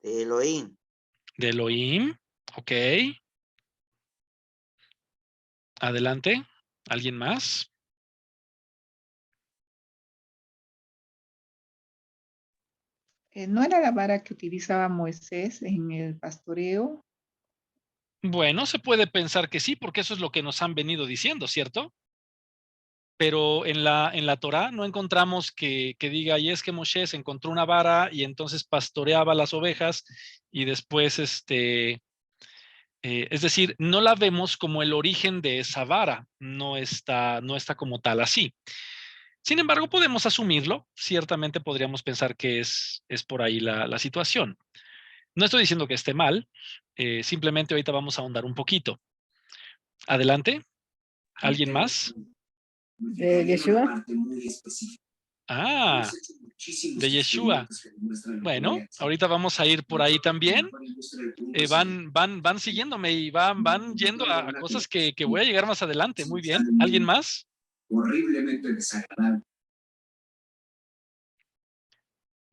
De Elohim. De Elohim. Ok. Adelante. ¿Alguien más? ¿No era la vara que utilizaba Moisés en el pastoreo? Bueno, se puede pensar que sí, porque eso es lo que nos han venido diciendo, ¿cierto? Pero en la Torá no encontramos que diga, y es que Moshe se encontró una vara y entonces pastoreaba las ovejas y después, es decir, no la vemos como el origen de esa vara, no está como tal así. Sin embargo, podemos asumirlo, ciertamente podríamos pensar que es por ahí la situación. No estoy diciendo que esté mal, simplemente ahorita vamos a ahondar un poquito. Adelante. ¿Alguien más? Yeshua. Ah, de Yeshua. Bueno, ahorita vamos a ir por ahí también. Van siguiéndome y van yendo a cosas que voy a llegar más adelante. Muy bien. ¿Alguien más? Horriblemente desagradable.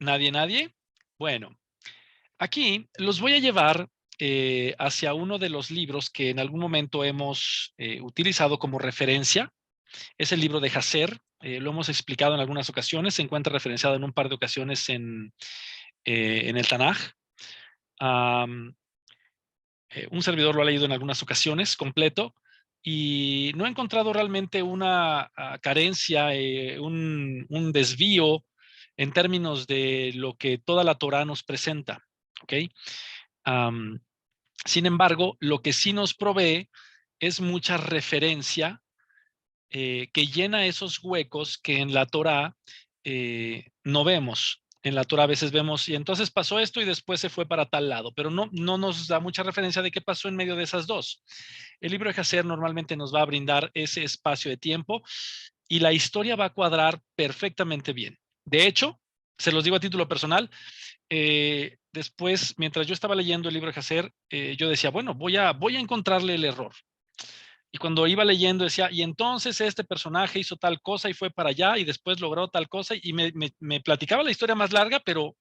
¿Nadie? Bueno, aquí los voy a llevar hacia uno de los libros que en algún momento hemos utilizado como referencia. Es el libro de Jacer. Lo hemos explicado en algunas ocasiones. Se encuentra referenciado en un par de ocasiones en el Tanaj. Un servidor lo ha leído en algunas ocasiones completo y no he encontrado realmente una carencia, un desvío en términos de lo que toda la Torá nos presenta. ¿Ok? Sin embargo, lo que sí nos provee es mucha referencia que llena esos huecos que en la Torá no vemos. En la Torá a veces vemos, y entonces pasó esto y después se fue para tal lado, pero no nos da mucha referencia de qué pasó en medio de esas dos. El libro de Jacer normalmente nos va a brindar ese espacio de tiempo y la historia va a cuadrar perfectamente bien. De hecho, se los digo a título personal, después, mientras yo estaba leyendo el libro de Jacer, yo decía, bueno, voy a encontrarle el error. Y cuando iba leyendo decía, y entonces este personaje hizo tal cosa y fue para allá y después logró tal cosa y me platicaba la historia más larga, pero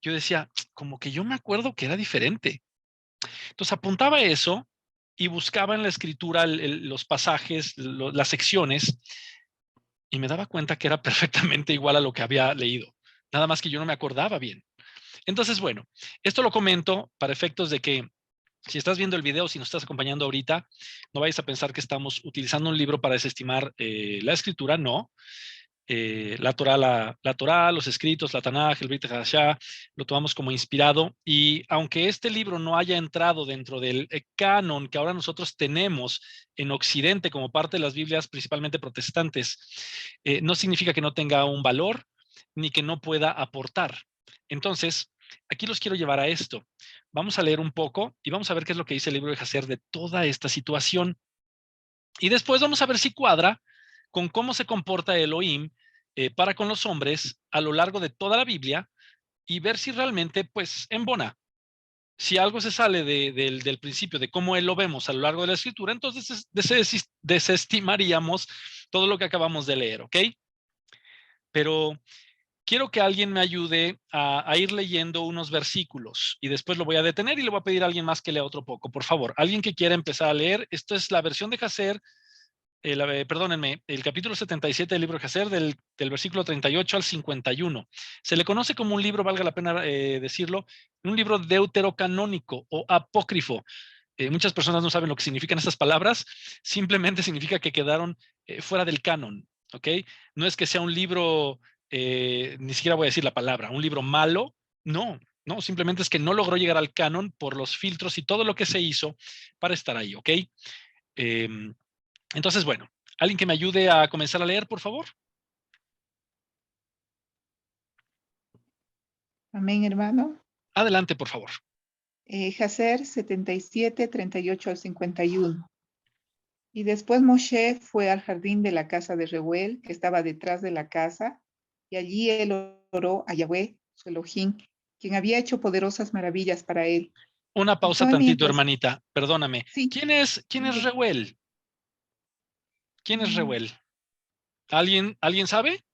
yo decía, como que yo me acuerdo que era diferente. Entonces apuntaba eso y buscaba en la escritura los pasajes, las secciones y me daba cuenta que era perfectamente igual a lo que había leído. Nada más que yo no me acordaba bien. Entonces, bueno, esto lo comento para efectos de que si estás viendo el video, si nos estás acompañando ahorita, no vayas a pensar que estamos utilizando un libro para desestimar la escritura, no. La Torá, los escritos, la Tanaj, el Brit Hadashah, lo tomamos como inspirado. Y aunque este libro no haya entrado dentro del canon que ahora nosotros tenemos en Occidente como parte de las Biblias, principalmente protestantes, no significa que no tenga un valor ni que no pueda aportar. Entonces, aquí los quiero llevar a esto. Vamos a leer un poco y vamos a ver qué es lo que dice el libro de Jacer de toda esta situación. Y después vamos a ver si cuadra con cómo se comporta Elohim para con los hombres a lo largo de toda la Biblia y ver si realmente, pues, embona. Si algo se sale del principio de cómo él lo vemos a lo largo de la escritura, entonces desestimaríamos todo lo que acabamos de leer, ¿ok? Pero quiero que alguien me ayude a ir leyendo unos versículos y después lo voy a detener y le voy a pedir a alguien más que lea otro poco. Por favor, alguien que quiera empezar a leer. Esto es la versión de Jacer, perdónenme, el capítulo 77 del libro de Jacer, del versículo 38 al 51. Se le conoce como un libro, valga la pena decirlo, un libro deuterocanónico o apócrifo. Muchas personas no saben lo que significan estas palabras, simplemente significa que quedaron fuera del canon, ¿ok? No es que sea un libro, ni siquiera voy a decir la palabra, un libro malo, no, simplemente es que no logró llegar al canon por los filtros y todo lo que se hizo para estar ahí, ¿ok? Entonces, bueno, alguien que me ayude a comenzar a leer, por favor. Amén, hermano. Adelante, por favor. Jacer 77, 38 al 51. Y después Moshe fue al jardín de la casa de Reuel, que estaba detrás de la casa, y allí él oró a Yahweh, su Elohim, quien había hecho poderosas maravillas para él. Una pausa fue tantito, mientras... hermanita, perdóname. Sí. ¿Quién es Reuel? ¿Quién es Reuel? ¿Alguien sabe?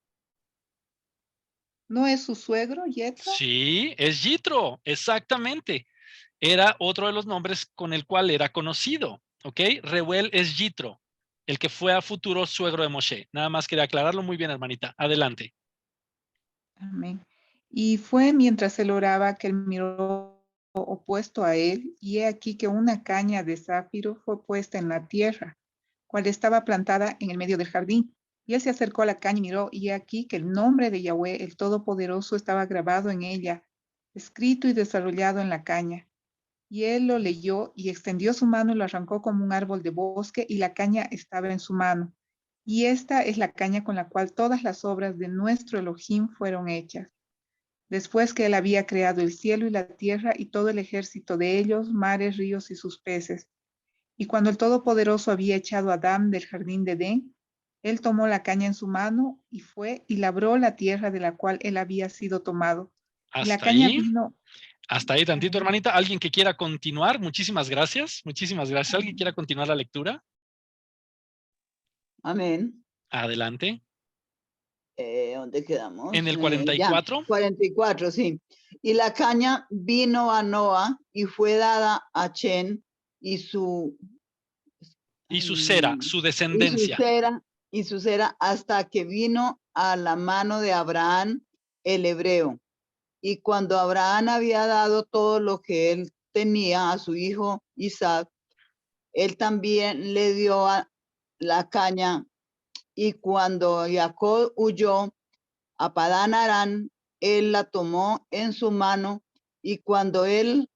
¿No es su suegro, Yetro? Sí, es Yitro, exactamente. Era otro de los nombres con el cual era conocido, ¿ok? Reuel es Yitro, el que fue a futuro suegro de Moshe. Nada más quería aclararlo muy bien, hermanita. Adelante. Amén. Y fue mientras él oraba que él miró opuesto a él, y he aquí que una caña de zafiro fue puesta en la tierra, cual estaba plantada en el medio del jardín. Y él se acercó a la caña y miró, y he aquí que el nombre de Yahweh, el Todopoderoso, estaba grabado en ella, escrito y desarrollado en la caña. Y él lo leyó y extendió su mano y lo arrancó como un árbol de bosque, y la caña estaba en su mano. Y esta es la caña con la cual todas las obras de nuestro Elohim fueron hechas. Después que él había creado el cielo y la tierra y todo el ejército de ellos, mares, ríos y sus peces. Y cuando el Todopoderoso había echado a Adán del jardín de Edén, Él tomó la caña en su mano y fue y labró la tierra de la cual él había sido tomado. Y la Hasta caña ahí. vino. Hasta ahí tantito, hermanita. ¿Alguien que quiera continuar? Muchísimas gracias. Muchísimas gracias. ¿Alguien quiera continuar la lectura? Amén. Adelante. ¿Dónde quedamos? En el Ya, 44. 44, sí. Y la caña vino a Noa y fue dada a Chen y su Cera, su descendencia. y su cera hasta que vino a la mano de Abraham el hebreo. Y cuando Abraham había dado todo lo que él tenía a su hijo Isaac, él también le dio la caña. Y cuando Jacob huyó a Padán Aram, él la tomó en su mano, y cuando él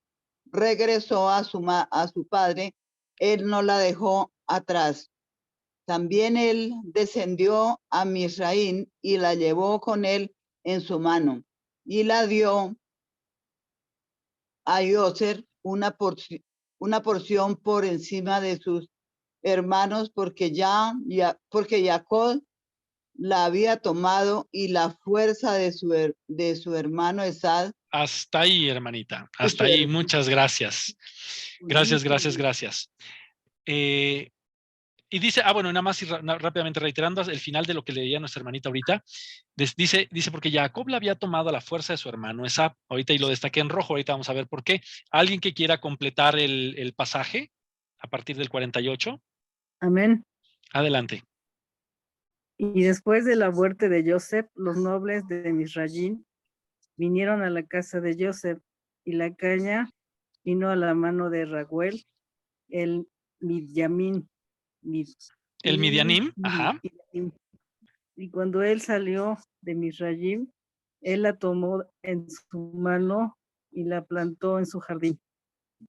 regresó a su padre, él no la dejó atrás. También él descendió a Misraín y la llevó con él en su mano, y la dio a Yoser una porción por encima de sus hermanos, porque Jacob la había tomado, y la fuerza de su hermano Esad. Hasta ahí, hermanita. Hasta ahí. Muchas gracias. Gracias, gracias, gracias. Y dice, bueno, nada más rápidamente reiterando el final de lo que leía nuestra hermanita ahorita. Dice, porque Jacob la había tomado a la fuerza de su hermano Esab. Ahorita, y lo destaqué en rojo, ahorita vamos a ver por qué. ¿Alguien que quiera completar el pasaje a partir del 48? Amén. Adelante. Y después de la muerte de Joseph, los nobles de Misraim vinieron a la casa de Joseph, y la caña vino a la mano de Raguel, el Midianín. El Midianim, ajá. Y cuando él salió de Misraim, él la tomó en su mano y la plantó en su jardín.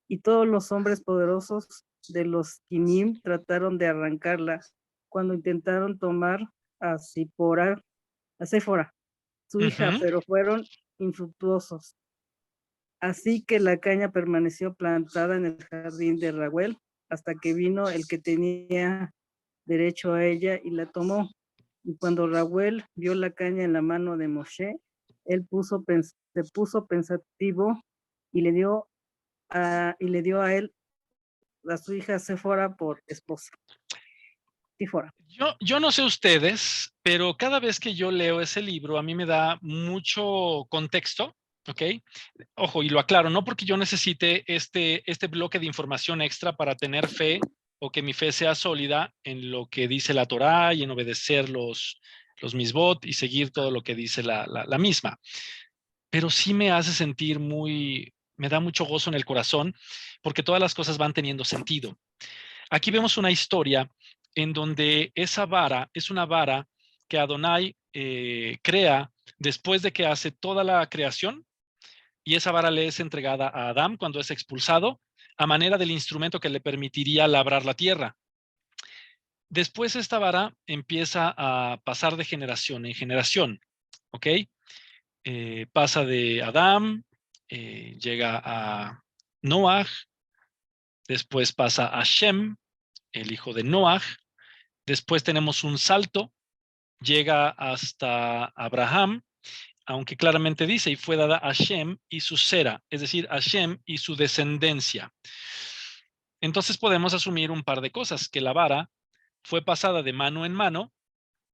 Y todos los hombres poderosos de los Quinim trataron de arrancarla cuando intentaron tomar a Séfora, su hija, pero fueron infructuosos. Así que la caña permaneció plantada en el jardín de Raguel hasta que vino el que tenía derecho a ella y la tomó. Y cuando Raguel vio la caña en la mano de Moshe, él se puso pensativo y le dio a él a su hija Séfora por esposa. Séfora. Yo no sé ustedes, pero cada vez que yo leo ese libro, a mí me da mucho contexto, ¿ok? Ojo, y lo aclaro, no porque yo necesite este bloque de información extra para tener fe o que mi fe sea sólida en lo que dice la Torá y en obedecer los misbot y seguir todo lo que dice la misma. Pero sí me hace sentir me da mucho gozo en el corazón porque todas las cosas van teniendo sentido. Aquí vemos una historia en donde esa vara es una vara que Adonai crea después de que hace toda la creación, y esa vara le es entregada a Adán cuando es expulsado a manera del instrumento que le permitiría labrar la tierra. Después esta vara empieza a pasar de generación en generación, ¿ok? Pasa de Adán, llega a Noah, después pasa a Shem, el hijo de Noah. Después tenemos un salto, llega hasta Abraham, aunque claramente dice, y fue dada a Shem y su cera, es decir, a Shem y su descendencia. Entonces podemos asumir un par de cosas, que la vara fue pasada de mano en mano,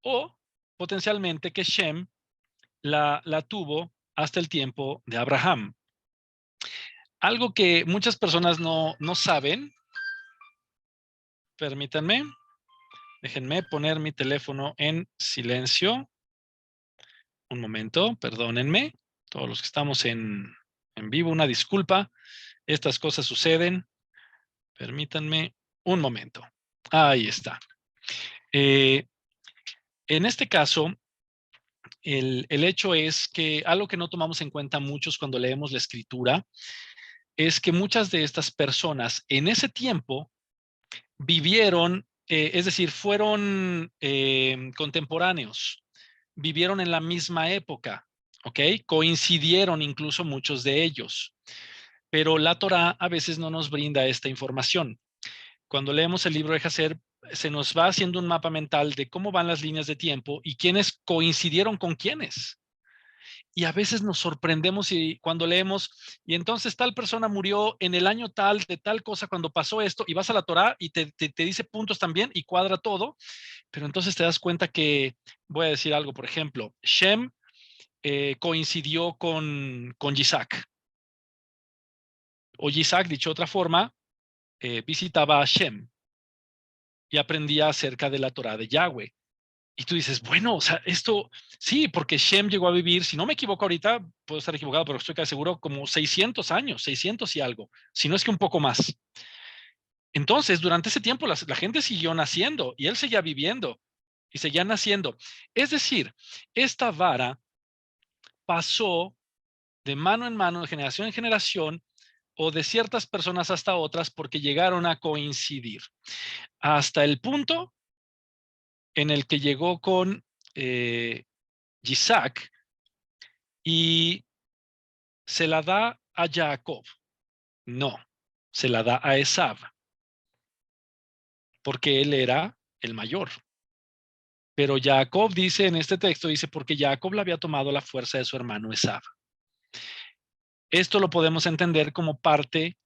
o potencialmente que Shem la tuvo hasta el tiempo de Abraham. Algo que muchas personas no saben, permítanme, déjenme poner mi teléfono en silencio. Un momento, perdónenme, todos los que estamos en vivo, una disculpa, estas cosas suceden. Permítanme un momento. Ahí está. En este caso, el hecho es que algo que no tomamos en cuenta muchos cuando leemos la escritura es que muchas de estas personas en ese tiempo vivieron, es decir, fueron contemporáneos, vivieron en la misma época, ¿ok? Coincidieron incluso muchos de ellos, pero la Torá a veces no nos brinda esta información. Cuando leemos el libro de Jacer, se nos va haciendo un mapa mental de cómo van las líneas de tiempo y quiénes coincidieron con quiénes. Y a veces nos sorprendemos y cuando leemos, y entonces tal persona murió en el año tal, de tal cosa, cuando pasó esto, y vas a la Torá y te dice puntos también y cuadra todo, pero entonces te das cuenta que, voy a decir algo, por ejemplo, Shem coincidió con Isaac. O Isaac, dicho de otra forma, visitaba a Shem y aprendía acerca de la Torá de Yahweh. Y tú dices, bueno, o sea, esto, sí, porque Shem llegó a vivir, si no me equivoco ahorita, puedo estar equivocado, pero estoy casi seguro, como 600 años, 600 y algo, si no es que un poco más. Entonces, durante ese tiempo, la gente siguió naciendo y él seguía viviendo y seguía naciendo. Es decir, esta vara pasó de mano en mano, de generación en generación, o de ciertas personas hasta otras, porque llegaron a coincidir. Hasta el punto en el que llegó con Isaac y se la da a Jacob. No, se la da a Esav, porque él era el mayor. Pero Jacob dice en este texto, dice, porque Jacob le había tomado la fuerza de su hermano Esav. Esto lo podemos entender como parte,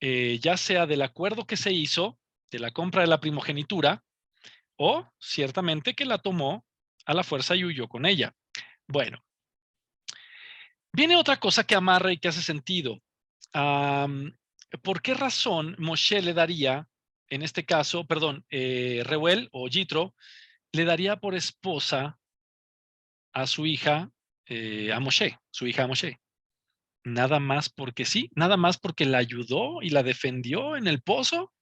ya sea del acuerdo que se hizo, de la compra de la primogenitura, o ciertamente que la tomó a la fuerza y huyó con ella. Bueno, viene otra cosa que amarra y que hace sentido. ¿Por qué razón Moshe le daría, en este caso, perdón, Reuel o Yitro, le daría por esposa a su hija, a Moshe, su hija a Moshe? Nada más porque sí, nada más porque la ayudó y la defendió en el pozo.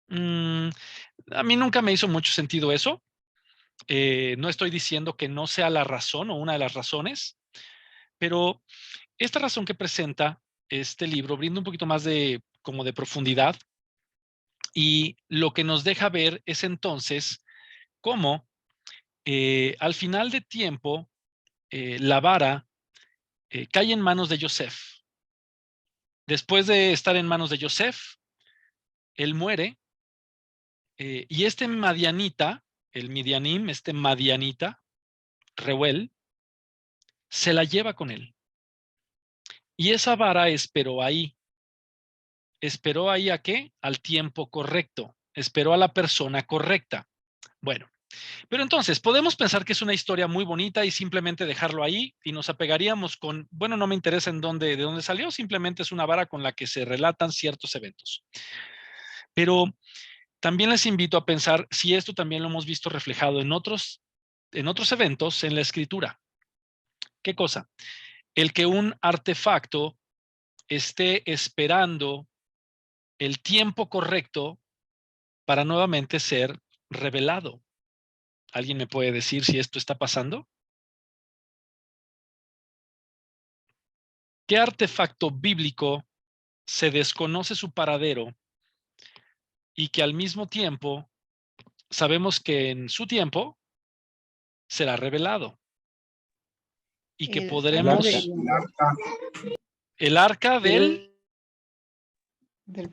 A mí nunca me hizo mucho sentido eso. No estoy diciendo que no sea la razón o una de las razones, pero esta razón que presenta este libro brinda un poquito más de como de profundidad y lo que nos deja ver es entonces cómo al final de tiempo la vara cae en manos de Yosef. Después de estar en manos de Yosef, él muere y este madianita, el midianim, este madianita, Reuel, se la lleva con él. Y esa vara esperó ahí. ¿Esperó ahí a qué? Al tiempo correcto. Esperó a la persona correcta. Bueno, pero entonces podemos pensar que es una historia muy bonita y simplemente dejarlo ahí y nos apegaríamos con, bueno, no me interesa de dónde salió, simplemente es una vara con la que se relatan ciertos eventos. Pero también les invito a pensar si esto también lo hemos visto reflejado en otros eventos en la escritura. ¿Qué cosa? El que un artefacto esté esperando el tiempo correcto para nuevamente ser revelado. ¿Alguien me puede decir si esto está pasando? ¿Qué artefacto bíblico se desconoce su paradero y que al mismo tiempo sabemos que en su tiempo será revelado? Y que podremos... El arca del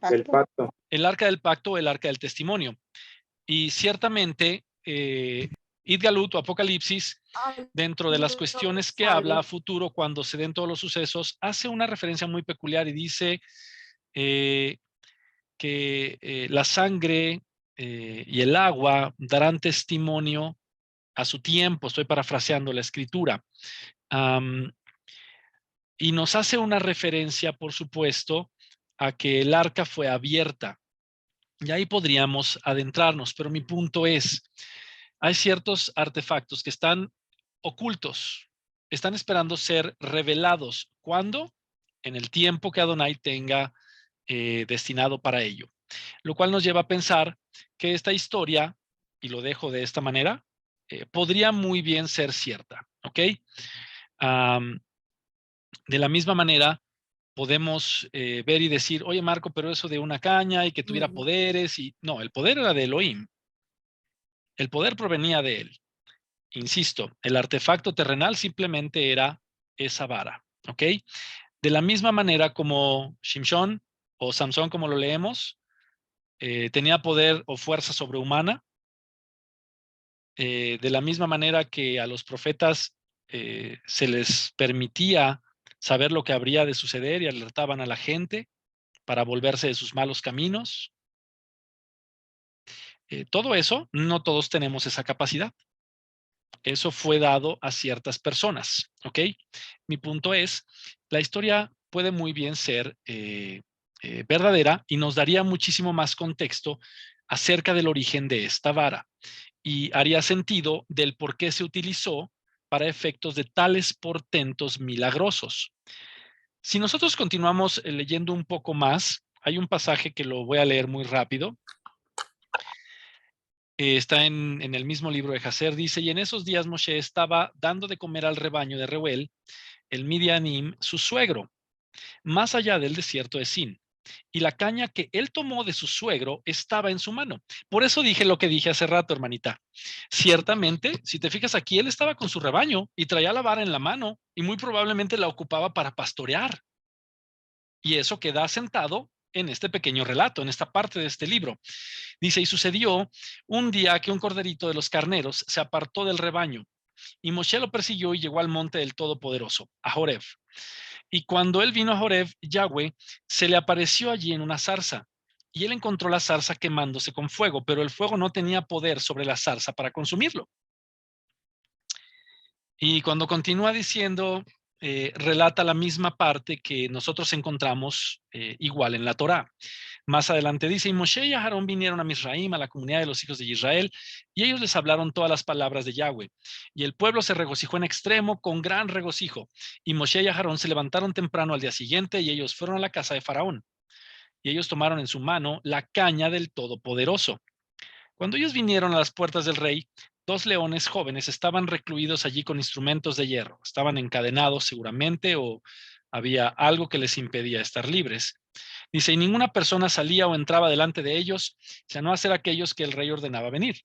pacto. El arca del pacto, el arca del testimonio. Y ciertamente, Idgalut o Apocalipsis, dentro de las cuestiones que habla a futuro cuando se den todos los sucesos, hace una referencia muy peculiar y dice que la sangre y el agua darán testimonio a su tiempo. Estoy parafraseando la escritura. Y nos hace una referencia, por supuesto, a que el arca fue abierta. Y ahí podríamos adentrarnos, pero mi punto es, hay ciertos artefactos que están ocultos, están esperando ser revelados. ¿Cuándo? En el tiempo que Adonai tenga destinado para ello. Lo cual nos lleva a pensar que esta historia, y lo dejo de esta manera, podría muy bien ser cierta, ¿ok? De la misma manera, podemos ver y decir, oye Marco, pero eso de una caña y que tuviera poderes, y no, el poder era de Elohim. El poder provenía de él. Insisto, el artefacto terrenal simplemente era esa vara, ¿ok? De la misma manera como Shimshon o Samson, como lo leemos, tenía poder o fuerza sobrehumana, de la misma manera que a los profetas se les permitía saber lo que habría de suceder y alertaban a la gente para volverse de sus malos caminos. Todo eso, no todos tenemos esa capacidad. Eso fue dado a ciertas personas, ¿ok? Mi punto es, la historia puede muy bien ser verdadera y nos daría muchísimo más contexto acerca del origen de esta vara y haría sentido del por qué se utilizó para efectos de tales portentos milagrosos. Si nosotros continuamos leyendo un poco más, hay un pasaje que lo voy a leer muy rápido. Está en el mismo libro de Jacer, dice, y en esos días Moshe estaba dando de comer al rebaño de Reuel, el Midianim, su suegro, más allá del desierto de Sin. Y la caña que él tomó de su suegro estaba en su mano. Por eso dije lo que dije hace rato, hermanita. Ciertamente, si te fijas aquí, él estaba con su rebaño y traía la vara en la mano y muy probablemente la ocupaba para pastorear. Y eso queda sentado en este pequeño relato, en esta parte de este libro. Dice, y sucedió un día que un corderito de los carneros se apartó del rebaño y Moshe lo persiguió y llegó al monte del Todopoderoso, a Horeb. Y cuando él vino a Horeb, Yahweh se le apareció allí en una zarza y él encontró la zarza quemándose con fuego, pero el fuego no tenía poder sobre la zarza para consumirlo. Y cuando continúa diciendo, relata la misma parte que nosotros encontramos igual en la Torá. Más adelante dice, y Moshe y Aarón vinieron a Misraim, a la comunidad de los hijos de Israel, y ellos les hablaron todas las palabras de Yahweh. Y el pueblo se regocijó en extremo con gran regocijo. Y Moshe y Aarón se levantaron temprano al día siguiente, y ellos fueron a la casa de Faraón. Y ellos tomaron en su mano la caña del Todopoderoso. Cuando ellos vinieron a las puertas del rey, 2 leones jóvenes estaban recluidos allí con instrumentos de hierro. Estaban encadenados seguramente o había algo que les impedía estar libres. Dice, y ninguna persona salía o entraba delante de ellos, a no ser aquellos que el rey ordenaba venir.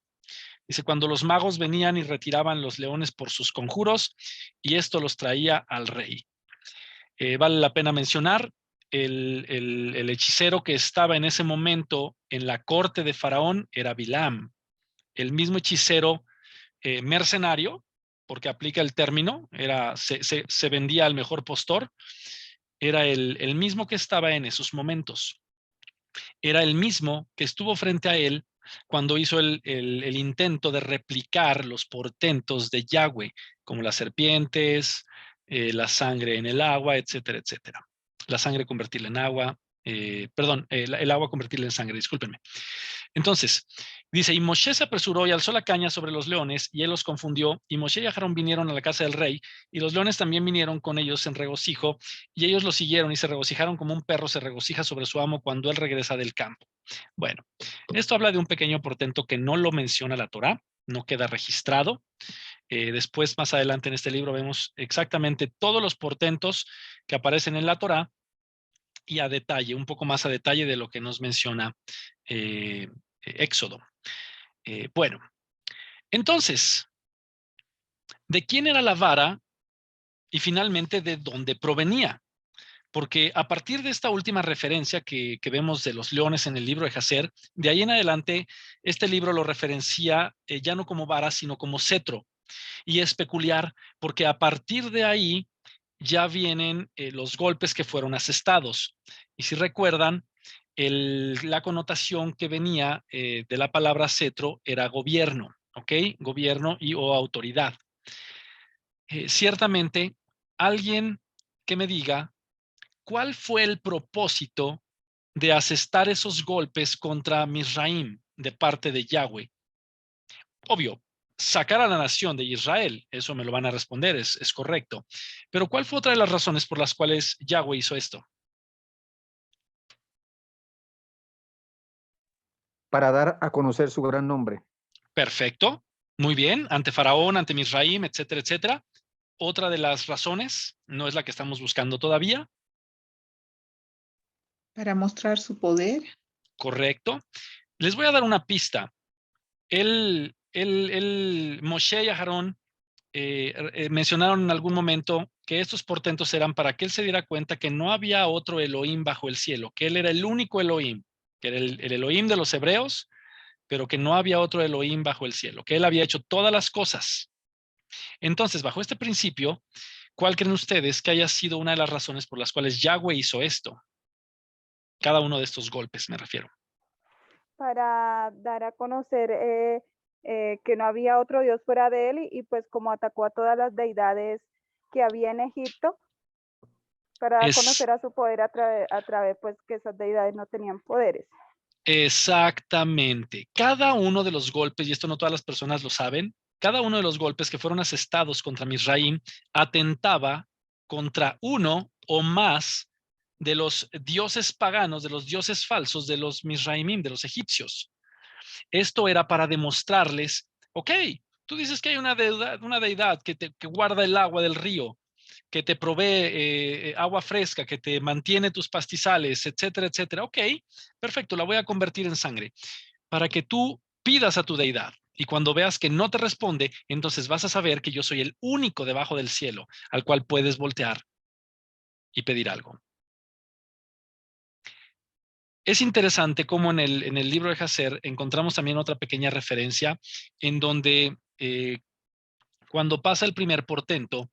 Dice, cuando los magos venían y retiraban los leones por sus conjuros, y esto los traía al rey. Vale la pena mencionar, el hechicero que estaba en ese momento en la corte de Faraón era Bilam, el mismo hechicero mercenario, porque aplica el término, se vendía al mejor postor, era el mismo que estaba en esos momentos. Era el mismo que estuvo frente a él cuando hizo el intento de replicar los portentos de Yahweh, como las serpientes, la sangre en el agua, etcétera, etcétera. La sangre convertirla en agua, el agua convertirla en sangre, discúlpenme. Entonces, dice, y Moshe se apresuró y alzó la caña sobre los leones, y él los confundió, y Moshe y Aarón vinieron a la casa del rey, y los leones también vinieron con ellos en regocijo, y ellos los siguieron y se regocijaron como un perro se regocija sobre su amo cuando él regresa del campo. Bueno, esto habla de un pequeño portento que no lo menciona la Torá, no queda registrado. Después, más adelante en este libro, vemos exactamente todos los portentos que aparecen en la Torá, y a detalle, un poco más a detalle de lo que nos menciona Éxodo. Bueno, entonces, ¿de quién era la vara y finalmente de dónde provenía? Porque a partir de esta última referencia que vemos de los leones en el libro de Jacer, de ahí en adelante, este libro lo referencia ya no como vara, sino como cetro. Y es peculiar porque a partir de ahí ya vienen los golpes que fueron asestados. Y si recuerdan, la connotación que venía de la palabra cetro era gobierno, ¿ok? Gobierno y o autoridad. Ciertamente, alguien que me diga cuál fue el propósito de asestar esos golpes contra Misraim de parte de Yahweh. Obvio, sacar a la nación de Israel, eso me lo van a responder, es correcto. Pero ¿cuál fue otra de las razones por las cuales Yahweh hizo esto? Para dar a conocer su gran nombre. Perfecto, muy bien, ante Faraón, ante Misraim, etcétera, etcétera. Otra de las razones, no es la que estamos buscando todavía. Para mostrar su poder. Correcto. Les voy a dar una pista. Moshe y Aarón mencionaron en algún momento que estos portentos eran para que él se diera cuenta que no había otro Elohim bajo el cielo, que él era el único Elohim. que era el Elohim de los hebreos, pero que no había otro Elohim bajo el cielo, que él había hecho todas las cosas. Entonces, bajo este principio, ¿cuál creen ustedes que haya sido una de las razones por las cuales Yahweh hizo esto? Cada uno de estos golpes me refiero. Para dar a conocer que no había otro Dios fuera de él y pues como atacó a todas las deidades que había en Egipto, para dar a conocer a su poder a través pues que esas deidades no tenían poderes. Exactamente. Cada uno de los golpes, y esto no todas las personas lo saben, cada uno de los golpes que fueron asestados contra Misraim atentaba contra uno o más de los dioses paganos, de los dioses falsos de los Misraimim, de los egipcios. Esto era para demostrarles, ok, tú dices que hay una deidad que guarda el agua del río, que te provee agua fresca, que te mantiene tus pastizales, etcétera, etcétera. Ok, perfecto, la voy a convertir en sangre para que tú pidas a tu deidad. Y cuando veas que no te responde, entonces vas a saber que yo soy el único debajo del cielo al cual puedes voltear y pedir algo. Es interesante cómo en el libro de Hazer encontramos también otra pequeña referencia en donde cuando pasa el primer portento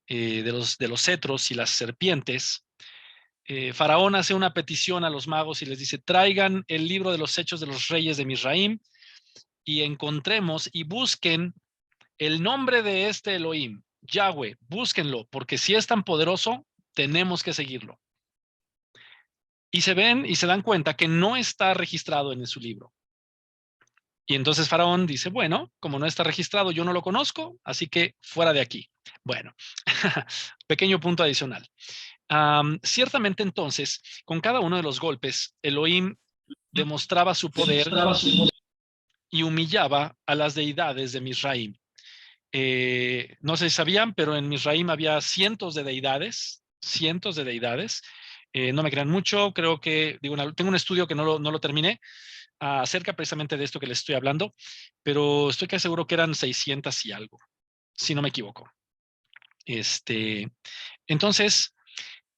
de los cetros y las serpientes, Faraón hace una petición a los magos y les dice, traigan el libro de los hechos de los reyes de Misraim y encontremos y busquen el nombre de este Elohim, Yahweh, búsquenlo, porque si es tan poderoso, tenemos que seguirlo. Y se ven y se dan cuenta que no está registrado en su libro. Y entonces Faraón dice, bueno, como no está registrado, yo no lo conozco, así que fuera de aquí. Bueno, pequeño punto adicional. Ciertamente entonces, con cada uno de los golpes, Elohim demostraba su poder y humillaba a las deidades de Misraim. No sé si sabían, pero en Misraim había cientos de deidades. No me crean mucho, creo que, tengo un estudio que no lo terminé, acerca precisamente de esto que les estoy hablando, pero estoy casi seguro que eran 600 y algo, si no me equivoco. Entonces,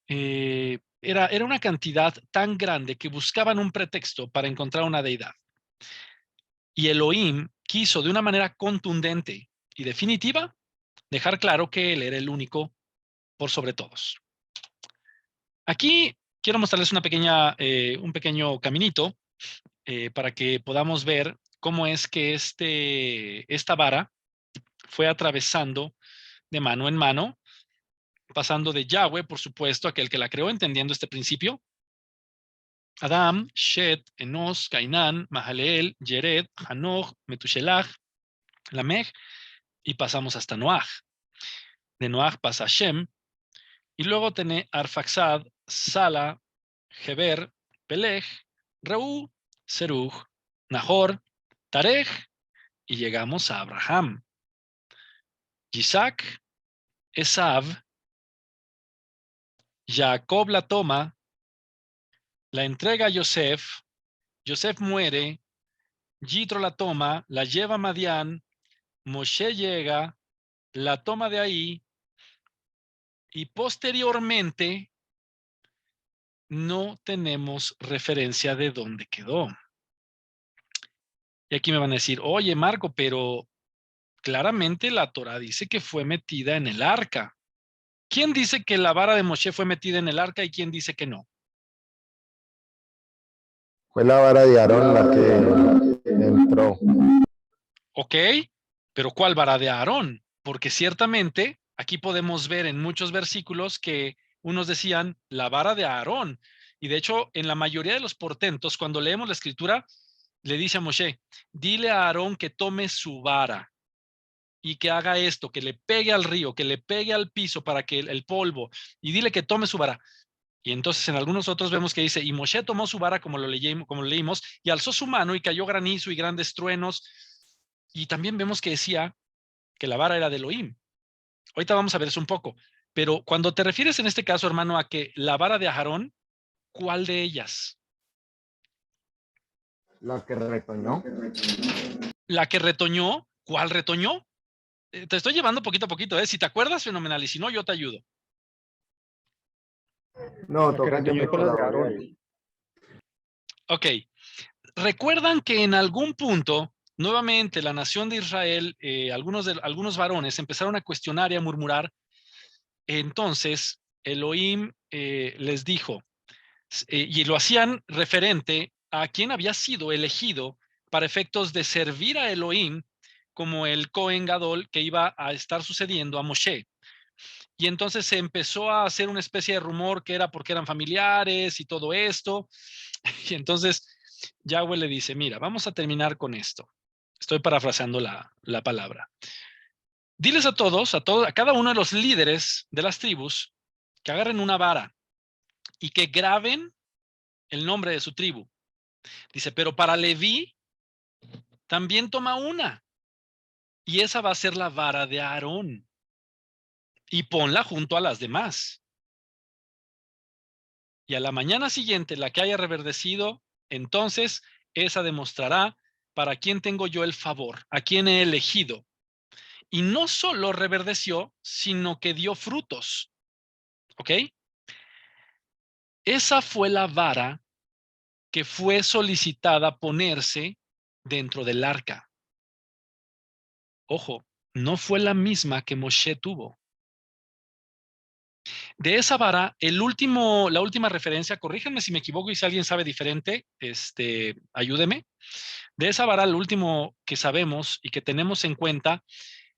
era una cantidad tan grande que buscaban un pretexto para encontrar una deidad. Y Elohim quiso de una manera contundente y definitiva dejar claro que él era el único por sobre todos. Aquí quiero mostrarles un pequeño caminito para que podamos ver cómo es que esta vara fue atravesando de mano en mano, pasando de Yahweh, por supuesto, aquel que la creó, entendiendo este principio, Adam, Shet, Enos, Cainán, Mahaleel, Yered, Hanoch, Metushelach, Lamech, y pasamos hasta Noach. De Noach pasa Shem, y luego tiene Arfaxad, Sala, Heber, Peleg, Reú, Serug, Nahor, Tarej, y llegamos a Abraham. Isaac, Esav, Jacob la toma, la entrega a Yosef, Yosef muere, Yitro la toma, la lleva a Madián, Moshe llega, la toma de ahí, y posteriormente no tenemos referencia de dónde quedó. Y aquí me van a decir, oye Marco, pero claramente la Torah dice que fue metida en el arca. ¿Quién dice que la vara de Moshe fue metida en el arca y quién dice que no? Fue la vara de Aarón la que entró. Ok, pero ¿cuál vara de Aarón? Porque ciertamente aquí podemos ver en muchos versículos que unos decían la vara de Aarón. Y de hecho, en la mayoría de los portentos, cuando leemos la escritura, le dice a Moshe, dile a Aarón que tome su vara y que haga esto, que le pegue al río, que le pegue al piso para que el polvo, y dile que tome su vara. Y entonces en algunos otros vemos que dice, y Moshe tomó su vara como lo leímos, y alzó su mano y cayó granizo y grandes truenos. Y también vemos que decía que la vara era de Elohim. Ahorita vamos a ver eso un poco. Pero cuando te refieres en este caso, hermano, a que la vara de Aarón, ¿cuál de ellas? La que retoñó. La que retoñó, ¿cuál retoñó? Te estoy llevando poquito a poquito, ¿eh? Si te acuerdas, fenomenal. Y si no, yo te ayudo. No, toca que me colabore. Ok. recuerdan que en algún punto, nuevamente, la nación de Israel, algunos varones empezaron a cuestionar y a murmurar. Entonces, Elohim les dijo, y lo hacían referente a quien había sido elegido para efectos de servir a Elohim como el Cohen Gadol que iba a estar sucediendo a Moshe. Y entonces se empezó a hacer una especie de rumor que era porque eran familiares y todo esto. Y entonces Yahweh le dice, mira, vamos a terminar con esto. Estoy parafraseando la palabra. Diles a cada uno de los líderes de las tribus que agarren una vara y que graben el nombre de su tribu. Dice, pero para Leví también toma una. Y esa va a ser la vara de Aarón. Y ponla junto a las demás. Y a la mañana siguiente, la que haya reverdecido, entonces esa demostrará para quién tengo yo el favor, a quién he elegido. Y no solo reverdeció, sino que dio frutos. ¿Ok? Esa fue la vara que fue solicitada ponerse dentro del arca. Ojo, no fue la misma que Moshe tuvo. De esa vara, la última referencia, corríjanme si me equivoco y si alguien sabe diferente, ayúdeme. De esa vara, lo último que sabemos y que tenemos en cuenta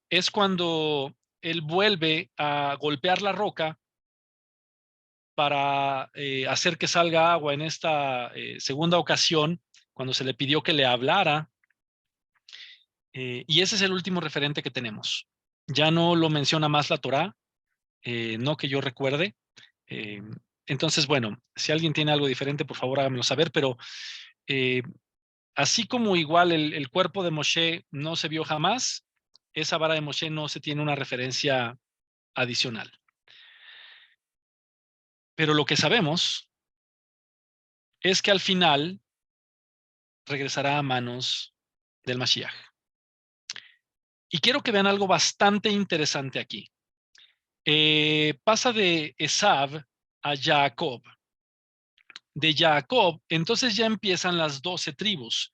es cuando él vuelve a golpear la roca para hacer que salga agua en esta segunda ocasión, cuando se le pidió que le hablara. Y ese es el último referente que tenemos. Ya no lo menciona más la Torá, no que yo recuerde. Entonces, bueno, si alguien tiene algo diferente, por favor háganmelo saber, pero así como igual el cuerpo de Moshe no se vio jamás, esa vara de Moshe no se tiene una referencia adicional. Pero lo que sabemos es que al final regresará a manos del Mashiach. Y quiero que vean algo bastante interesante aquí. Pasa de Esav a Jacob. De Jacob, entonces ya empiezan las 12 tribus.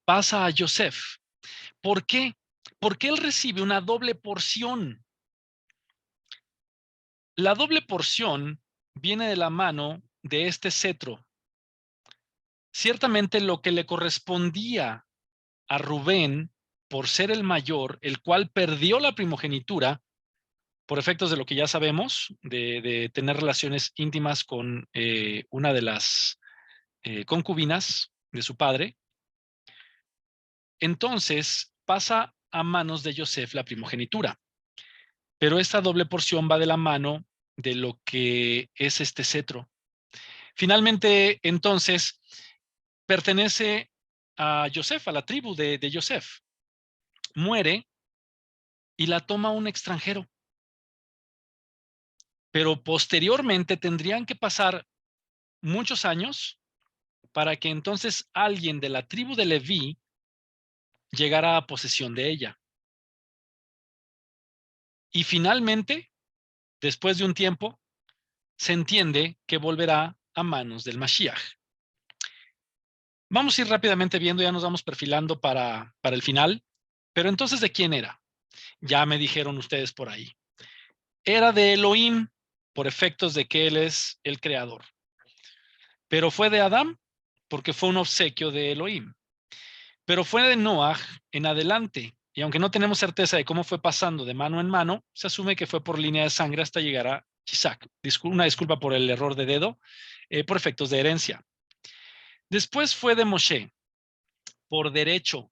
Pasa a Yosef. ¿Por qué? Porque él recibe una doble porción. La doble porción viene de la mano de este cetro. Ciertamente lo que le correspondía a Rubén por ser el mayor, el cual perdió la primogenitura, por efectos de lo que ya sabemos, de tener relaciones íntimas con una de las concubinas de su padre, entonces pasa a manos de Yosef la primogenitura. Pero esta doble porción va de la mano de lo que es este cetro. Finalmente, entonces, pertenece a Yosef, a la tribu de Yosef. Muere y la toma un extranjero. Pero posteriormente tendrían que pasar muchos años para que entonces alguien de la tribu de Leví llegara a posesión de ella. Y finalmente, después de un tiempo, se entiende que volverá a manos del Mashiach. Vamos a ir rápidamente viendo, ya nos vamos perfilando para el final. Pero entonces, ¿de quién era? Ya me dijeron ustedes por ahí. Era de Elohim, por efectos de que él es el creador. Pero fue de Adán, porque fue un obsequio de Elohim. Pero fue de Noaj en adelante. Y aunque no tenemos certeza de cómo fue pasando de mano en mano, se asume que fue por línea de sangre hasta llegar a Isaac. Una disculpa por el error de dedo, por efectos de herencia. Después fue de Moshe, por derecho.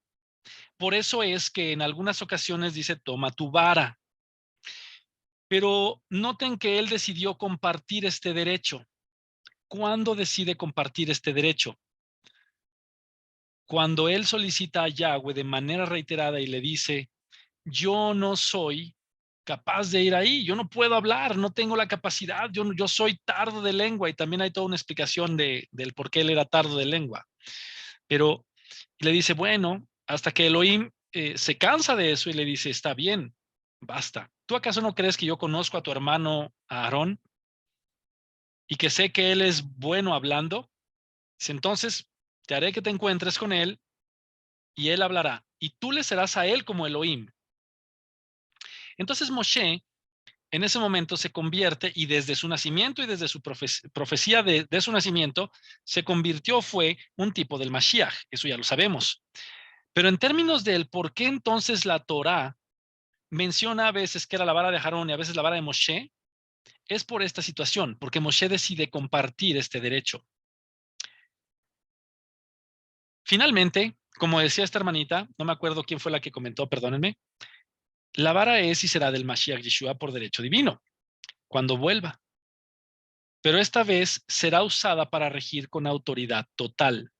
Por eso es que en algunas ocasiones dice, toma tu vara. Pero noten que él decidió compartir este derecho. ¿Cuándo decide compartir este derecho? Cuando él solicita a Yahweh de manera reiterada y le dice, yo no soy capaz de ir ahí, yo no puedo hablar, no tengo la capacidad, yo soy tardo de lengua, y también hay toda una explicación del por qué él era tardo de lengua. Pero le dice, bueno, hasta que Elohim se cansa de eso y le dice, está bien, basta. ¿Tú acaso no crees que yo conozco a tu hermano Aarón y que sé que él es bueno hablando? Entonces te haré que te encuentres con él y él hablará, y tú le serás a él como Elohim. Entonces Moshe en ese momento se convierte, y desde su nacimiento y desde su profecía de su nacimiento, se convirtió, fue un tipo del Mashiach. Eso ya lo sabemos. Pero en términos del por qué entonces la Torá menciona a veces que era la vara de Aarón y a veces la vara de Moshe, es por esta situación, porque Moshe decide compartir este derecho. Finalmente, como decía esta hermanita, no me acuerdo quién fue la que comentó, perdónenme, la vara es y será del Mashiach Yeshua por derecho divino, cuando vuelva. Pero esta vez será usada para regir con autoridad total.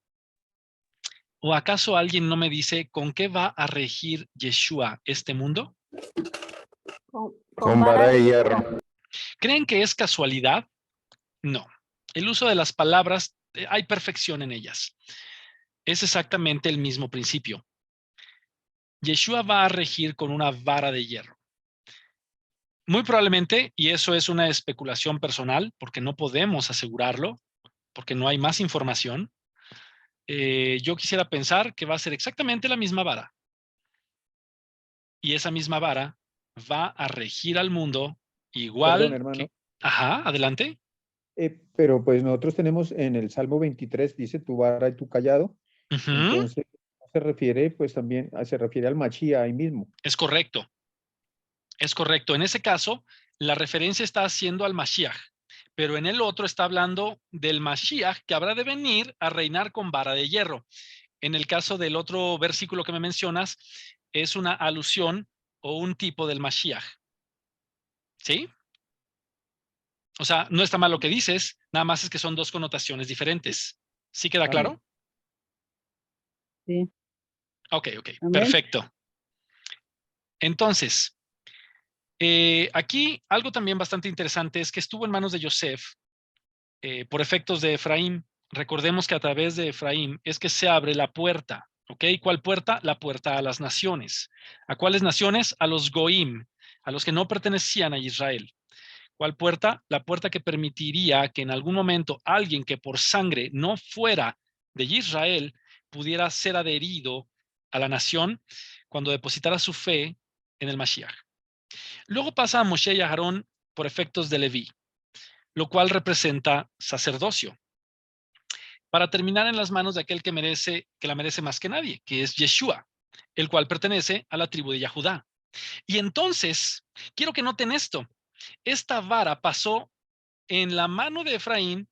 ¿O acaso alguien no me dice con qué va a regir Yeshua este mundo? Con vara de hierro. ¿Creen que es casualidad? No. El uso de las palabras, hay perfección en ellas. Es exactamente el mismo principio. Yeshua va a regir con una vara de hierro. Muy probablemente, y eso es una especulación personal, porque no podemos asegurarlo, porque no hay más información, yo quisiera pensar que va a ser exactamente la misma vara. Y esa misma vara va a regir al mundo igual. Perdón, hermano. Ajá, adelante. Pero pues nosotros tenemos en el Salmo 23, dice tu vara y tu callado. Entonces se refiere pues también, se refiere al Mashiach ahí mismo. Es correcto. Es correcto. En ese caso, la referencia está haciendo al Mashiach, pero en el otro está hablando del Mashiach que habrá de venir a reinar con vara de hierro. En el caso del otro versículo que me mencionas, es una alusión o un tipo del Mashiach. ¿Sí? O sea, no está mal lo que dices, nada más es que son dos connotaciones diferentes. ¿Sí queda claro? Sí. Ok, Amén. perfecto. Entonces, aquí algo también bastante interesante es que estuvo en manos de Yosef por efectos de Efraín. Recordemos que a través de Efraín es que se abre la puerta. ¿Ok? ¿Cuál puerta? La puerta a las naciones. ¿A cuáles naciones? A los Goim, a los que no pertenecían a Israel. ¿Cuál puerta? La puerta que permitiría que en algún momento alguien que por sangre no fuera de Israel pudiera ser adherido a la nación cuando depositara su fe en el Mashiach. Luego pasa a Moshe y a Aarón por efectos de Leví, lo cual representa sacerdocio, para terminar en las manos de aquel que la merece más que nadie, que es Yeshua, el cual pertenece a la tribu de Yahudá. Y entonces, quiero que noten esto, esta vara pasó en la mano de Efraín,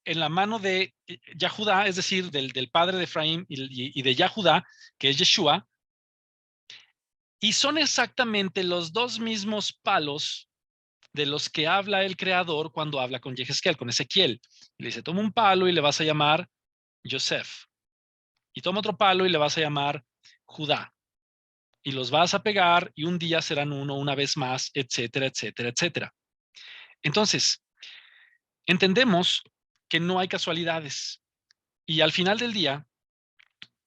en la mano de Yahudá, es decir, del padre de Efraín y de Yahudá, que es Yeshua, y son exactamente los dos mismos palos de los que habla el creador cuando habla con Yehezkel, con Ezequiel. Y le dice, toma un palo y le vas a llamar Yosef. Y toma otro palo y le vas a llamar Judá. Y los vas a pegar y un día serán uno una vez más, etcétera, etcétera, etcétera. Entonces, entendemos que no hay casualidades. Y al final del día,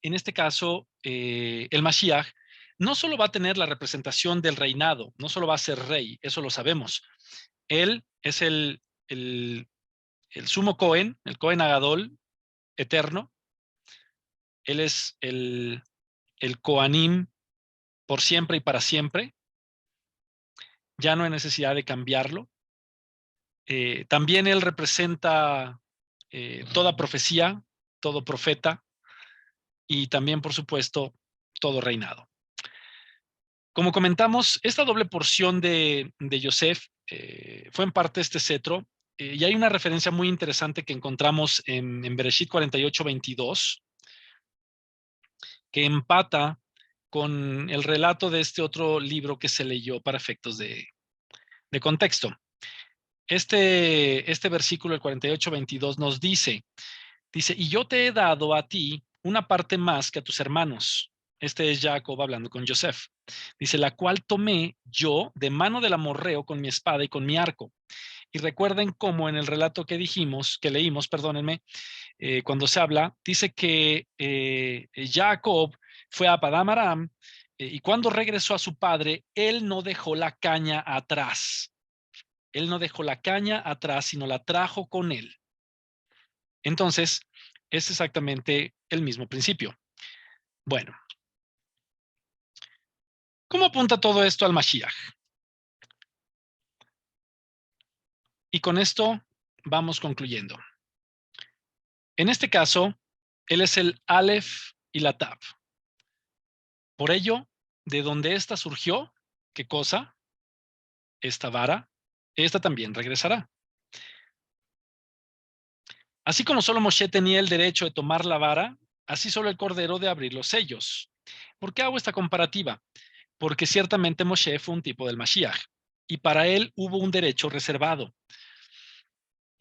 en este caso, el Mashiach no solo va a tener la representación del reinado, no solo va a ser rey, eso lo sabemos. Él es el sumo Cohen, el Cohen Agadol eterno. Él es el Coanim por siempre y para siempre. Ya no hay necesidad de cambiarlo. También él representa toda profecía, todo profeta y también, por supuesto, todo reinado. Como comentamos, esta doble porción de Yosef fue en parte este cetro, y hay una referencia muy interesante que encontramos en Bereshit 48:22, que empata con el relato de este otro libro que se leyó para efectos de contexto. Este versículo, el 48:22, nos dice, y yo te he dado a ti una parte más que a tus hermanos. Este es Jacob hablando con Yosef. Dice, la cual tomé yo de mano del amorreo con mi espada y con mi arco. Y recuerden cómo en el relato que leímos, perdónenme, cuando se habla, dice que Jacob fue a Padán Aram y cuando regresó a su padre, él no dejó la caña atrás. Él no dejó la caña atrás, sino la trajo con él. Entonces, Es exactamente el mismo principio. Bueno. ¿Cómo apunta todo esto al Mashiach? Y con esto vamos concluyendo. En este caso, él es el Aleph y la Tav. Por ello, de donde ésta surgió, ¿qué cosa? Esta vara, esta también regresará. Así como solo Moshe tenía el derecho de tomar la vara, así solo el Cordero de abrir los sellos. ¿Por qué hago esta comparativa? Porque ciertamente Moshe fue un tipo del Mashiach y para él hubo un derecho reservado.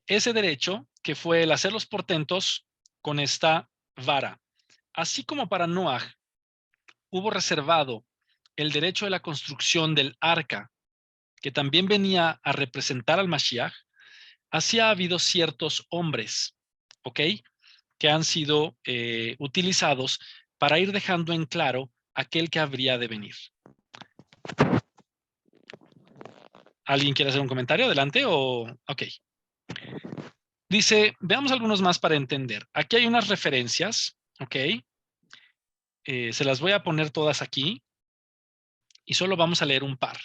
Ese derecho que fue el hacer los portentos con esta vara. Así como para Noaj hubo reservado el derecho de la construcción del arca, que también venía a representar al Mashiach, así ha habido ciertos hombres, ¿ok? Que han sido utilizados para ir dejando en claro aquel que habría de venir. ¿Alguien quiere hacer un comentario? ¿Adelante o...? Ok. Dice, veamos algunos más para entender. Aquí hay unas referencias, ¿ok? Se las voy a poner todas aquí y solo vamos a leer un par,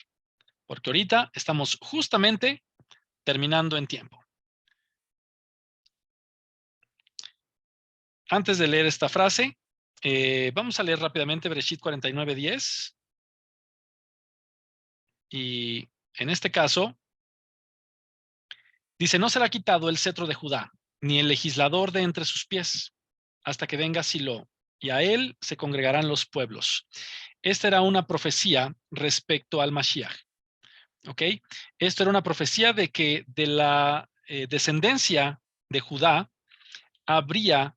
porque ahorita estamos justamente terminando en tiempo. Antes de leer esta frase, vamos a leer rápidamente Bereshit 49:10. Y en este caso, dice, no será quitado el cetro de Judá, ni el legislador de entre sus pies, hasta que venga Silo, y a él se congregarán los pueblos. Esta era una profecía respecto al Mashiach. ¿Ok? Esto era una profecía de que de la descendencia de Judá habría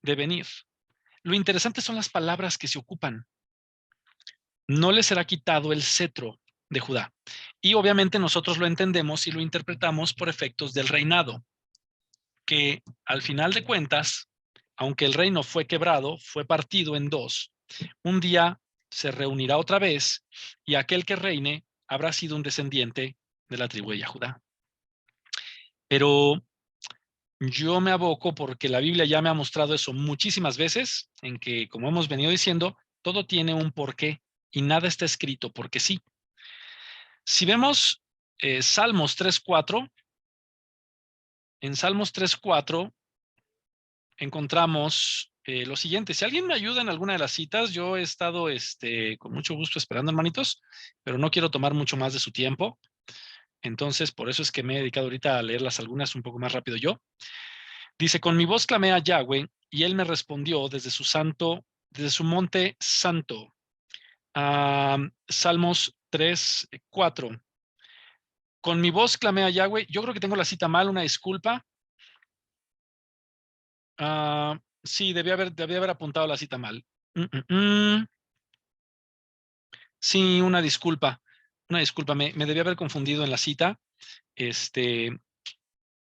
de venir. Lo interesante son las palabras que se ocupan. No le será quitado el cetro de Judá. Y obviamente nosotros lo entendemos y lo interpretamos por efectos del reinado, que al final de cuentas, aunque el reino fue quebrado, fue partido en dos, un día se reunirá otra vez y aquel que reine habrá sido un descendiente de la tribu de Judá. Pero yo me aboco porque la Biblia ya me ha mostrado eso muchísimas veces, en que, como hemos venido diciendo, todo tiene un porqué y nada está escrito porque sí. Si vemos Salmos 3:4, en Salmos 3:4 encontramos lo siguiente. Si alguien me ayuda en alguna de las citas, yo he estado con mucho gusto esperando, hermanitos, pero no quiero tomar mucho más de su tiempo. Entonces, por eso es que me he dedicado ahorita a leerlas algunas un poco más rápido yo. Dice, con mi voz clamé a Yahweh y él me respondió desde su monte santo. Salmos 3:4. Con mi voz clamé a Yahweh. Yo creo que tengo la cita mal, una disculpa. Sí, debía haber apuntado la cita mal. Sí, una disculpa. Una disculpa, me debía haber confundido en la cita.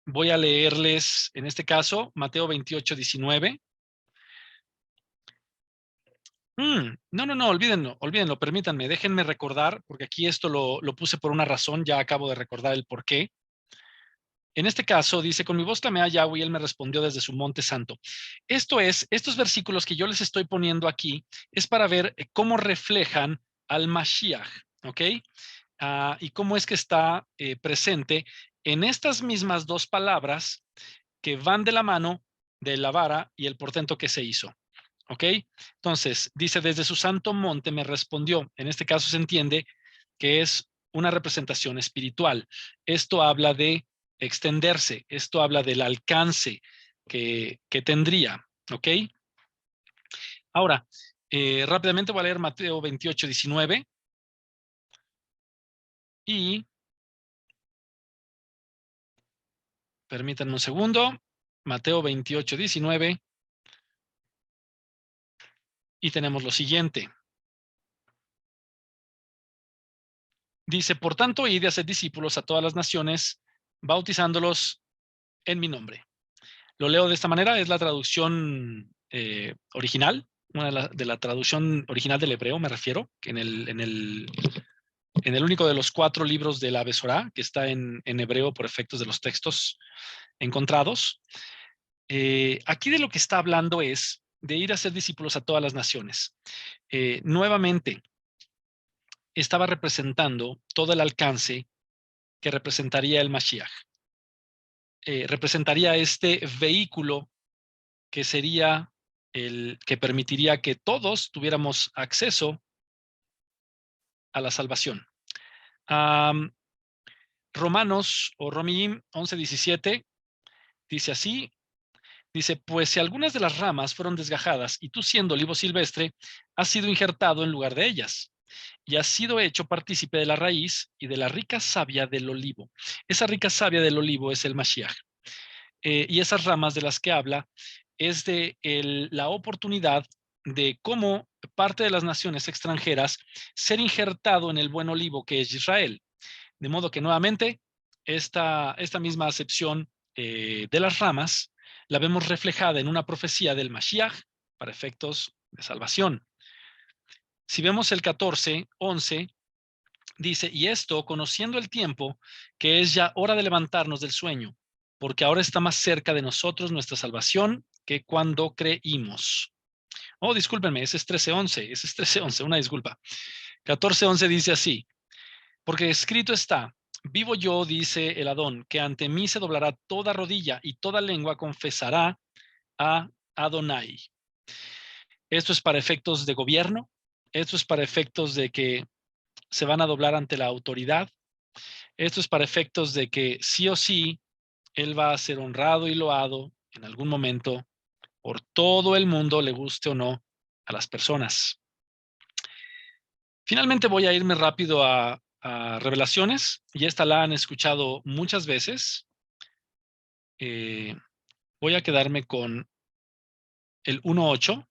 Voy a leerles, en este caso, Mateo 28:19. No, olvídenlo, permítanme, déjenme recordar, porque aquí esto lo puse por una razón, ya acabo de recordar el por qué. En este caso, dice, con mi voz clamé a Yahweh y él me respondió desde su monte santo. Estos versículos que yo les estoy poniendo aquí, es para ver cómo reflejan al Mashiach, ¿ok? Y cómo es que está presente en estas mismas dos palabras que van de la mano de la vara y el portento que se hizo. ¿Ok? Entonces, dice, desde su santo monte me respondió. En este caso se entiende que es una representación espiritual. Esto habla de extenderse, esto habla del alcance que tendría. ¿Ok? Ahora, rápidamente voy a leer Mateo 28:19 y permítanme un segundo. Mateo 28:19 y tenemos lo siguiente. Dice, por tanto, id y haced discípulos a todas las naciones, bautizándolos en mi nombre. Lo leo de esta manera, es la traducción original, una de la traducción original del hebreo, me refiero, que en el único de los 4 libros de la Besorá, que está en hebreo por efectos de los textos encontrados. Aquí de lo que está hablando es de ir a ser discípulos a todas las naciones. Nuevamente, estaba representando todo el alcance que representaría el Mashiach. Representaría este vehículo que sería el que permitiría que todos tuviéramos acceso a la salvación. Romanos o Romim 11:17 dice así, dice, pues si algunas de las ramas fueron desgajadas y tú siendo olivo silvestre, has sido injertado en lugar de ellas y has sido hecho partícipe de la raíz y de la rica savia del olivo. Esa rica savia del olivo es el Mashiach. Y esas ramas de las que habla es de la oportunidad de cómo parte de las naciones extranjeras ser injertado en el buen olivo que es Israel. De modo que nuevamente esta misma acepción de las ramas la vemos reflejada en una profecía del Mashiach para efectos de salvación. Si vemos el 14:11, dice, y esto conociendo el tiempo, que es ya hora de levantarnos del sueño, porque ahora está más cerca de nosotros nuestra salvación que cuando creímos. Oh, discúlpenme, ese es 13:11, una disculpa. 14:11 dice así, porque escrito está, vivo yo, dice el Adón, que ante mí se doblará toda rodilla y toda lengua confesará a Adonai. Esto es para efectos de gobierno, esto es para efectos de que se van a doblar ante la autoridad, esto es para efectos de que sí o sí él va a ser honrado y loado en algún momento por todo el mundo, le guste o no a las personas. Finalmente voy a irme rápido a Revelaciones, y esta la han escuchado muchas veces. Voy a quedarme con el 1:8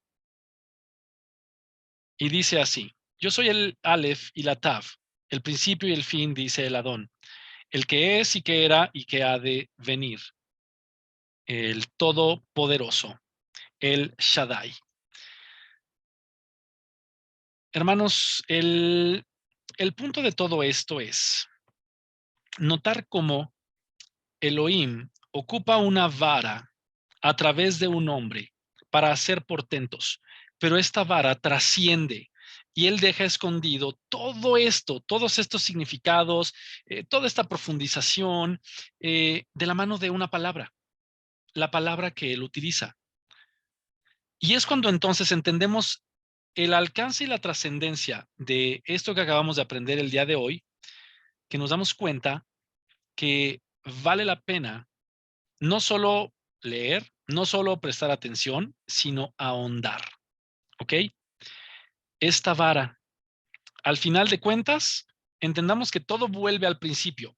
y dice así, yo soy el Aleph y la Tav, el principio y el fin, dice el Adón, el que es y que era y que ha de venir, el Todopoderoso, el Shaddai. Hermanos, el punto de todo esto es notar cómo Elohim ocupa una vara a través de un hombre para hacer portentos, pero esta vara trasciende y él deja escondido todo esto, todos estos significados, toda esta profundización de la mano de una palabra, la palabra que él utiliza. Y es cuando entonces entendemos el alcance y la trascendencia de esto que acabamos de aprender el día de hoy, que nos damos cuenta que vale la pena no solo leer, no solo prestar atención, sino ahondar. ¿Ok? Esta vara, al final de cuentas, entendamos que todo vuelve al principio.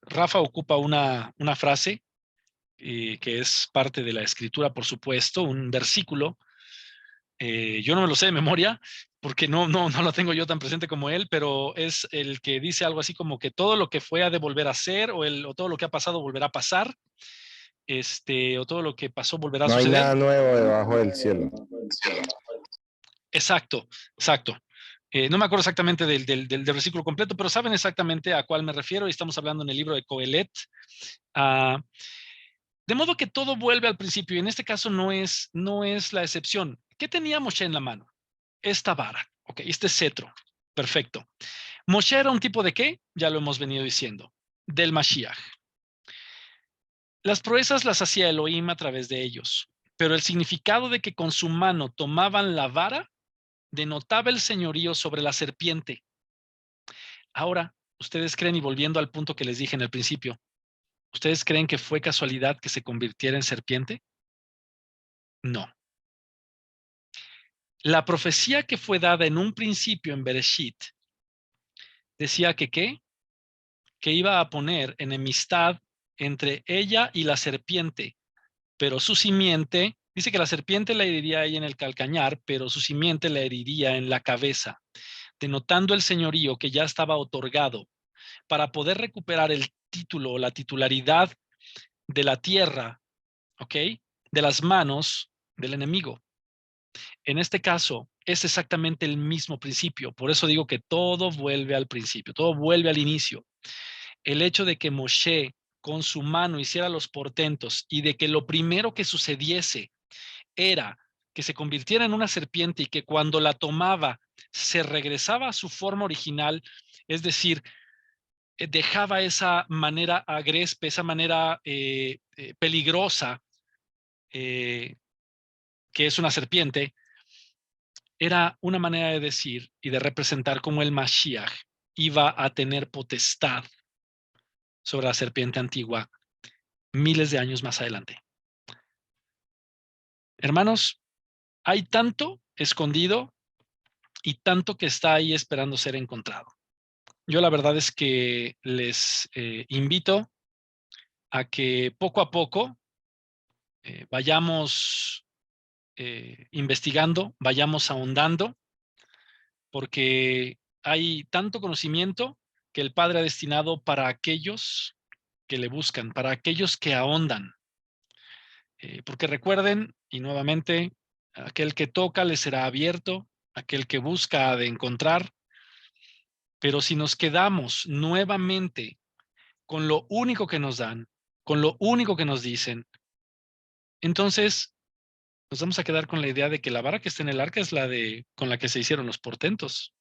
Rafa ocupa una frase que es parte de la escritura, por supuesto, un versículo. Yo no me lo sé de memoria porque no lo tengo yo tan presente como él, pero es el que dice algo así como que todo lo que fue ha de volver a ser o todo lo que ha pasado volverá a pasar, o todo lo que pasó volverá a suceder. No hay nada nuevo debajo del cielo. Exacto. No me acuerdo exactamente del versículo completo, pero saben exactamente a cuál me refiero y estamos hablando en el libro de Coelet. De modo que todo vuelve al principio y en este caso no es la excepción. ¿Qué tenía Moshe en la mano? Esta vara, ok, este cetro, perfecto. Moshe era un tipo de ¿qué? Ya lo hemos venido diciendo, del Mashiach. Las proezas las hacía Elohim a través de ellos, pero el significado de que con su mano tomaban la vara denotaba el señorío sobre la serpiente. Ahora, ¿ustedes creen, y volviendo al punto que les dije en el principio, ¿ustedes creen que fue casualidad que se convirtiera en serpiente? No. La profecía que fue dada en un principio en Bereshit decía que ¿qué? Que iba a poner enemistad entre ella y la serpiente, pero su simiente, dice que la serpiente la heriría a ella en el calcañar, pero su simiente la heriría en la cabeza, denotando el señorío que ya estaba otorgado para poder recuperar el título o la titularidad de la tierra, ¿ok? De las manos del enemigo. En este caso, es exactamente el mismo principio. Por eso digo que todo vuelve al principio, todo vuelve al inicio. El hecho de que Moshe con su mano hiciera los portentos y de que lo primero que sucediese era que se convirtiera en una serpiente y que cuando la tomaba se regresaba a su forma original, es decir, dejaba esa manera agrespe, esa manera peligrosa, que es una serpiente, era una manera de decir y de representar cómo el Mashiach iba a tener potestad sobre la serpiente antigua miles de años más adelante. Hermanos, hay tanto escondido y tanto que está ahí esperando ser encontrado. Yo la verdad es que les invito a que poco a poco vayamos investigando, vayamos ahondando, porque hay tanto conocimiento que el Padre ha destinado para aquellos que le buscan, para aquellos que ahondan. Porque recuerden, y nuevamente, aquel que toca le será abierto, aquel que busca ha de encontrar, pero si nos quedamos nuevamente con lo único que nos dan, con lo único que nos dicen, entonces nos vamos a quedar con la idea de que la vara que está en el arca es la con la que se hicieron los portentos.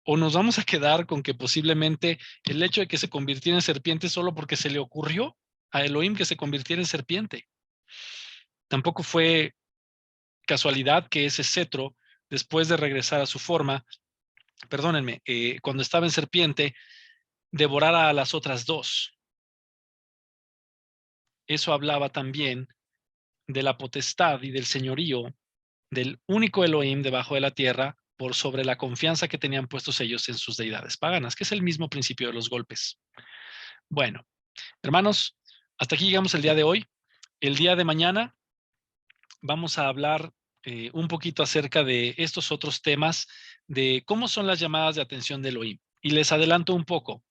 O nos vamos a quedar con que posiblemente el hecho de que se convirtiera en serpiente solo porque se le ocurrió a Elohim que se convirtiera en serpiente. Tampoco fue casualidad que ese cetro, después de regresar a su forma, perdónenme, cuando estaba en serpiente, devorara a las otras dos. Eso hablaba también de la potestad y del señorío del único Elohim debajo de la tierra por sobre la confianza que tenían puestos ellos en sus deidades paganas, que es el mismo principio de los golpes. Bueno, hermanos, hasta aquí llegamos el día de hoy. El día de mañana vamos a hablar un poquito acerca de estos otros temas, de cómo son las llamadas de atención de Elohim. Y les adelanto un poco.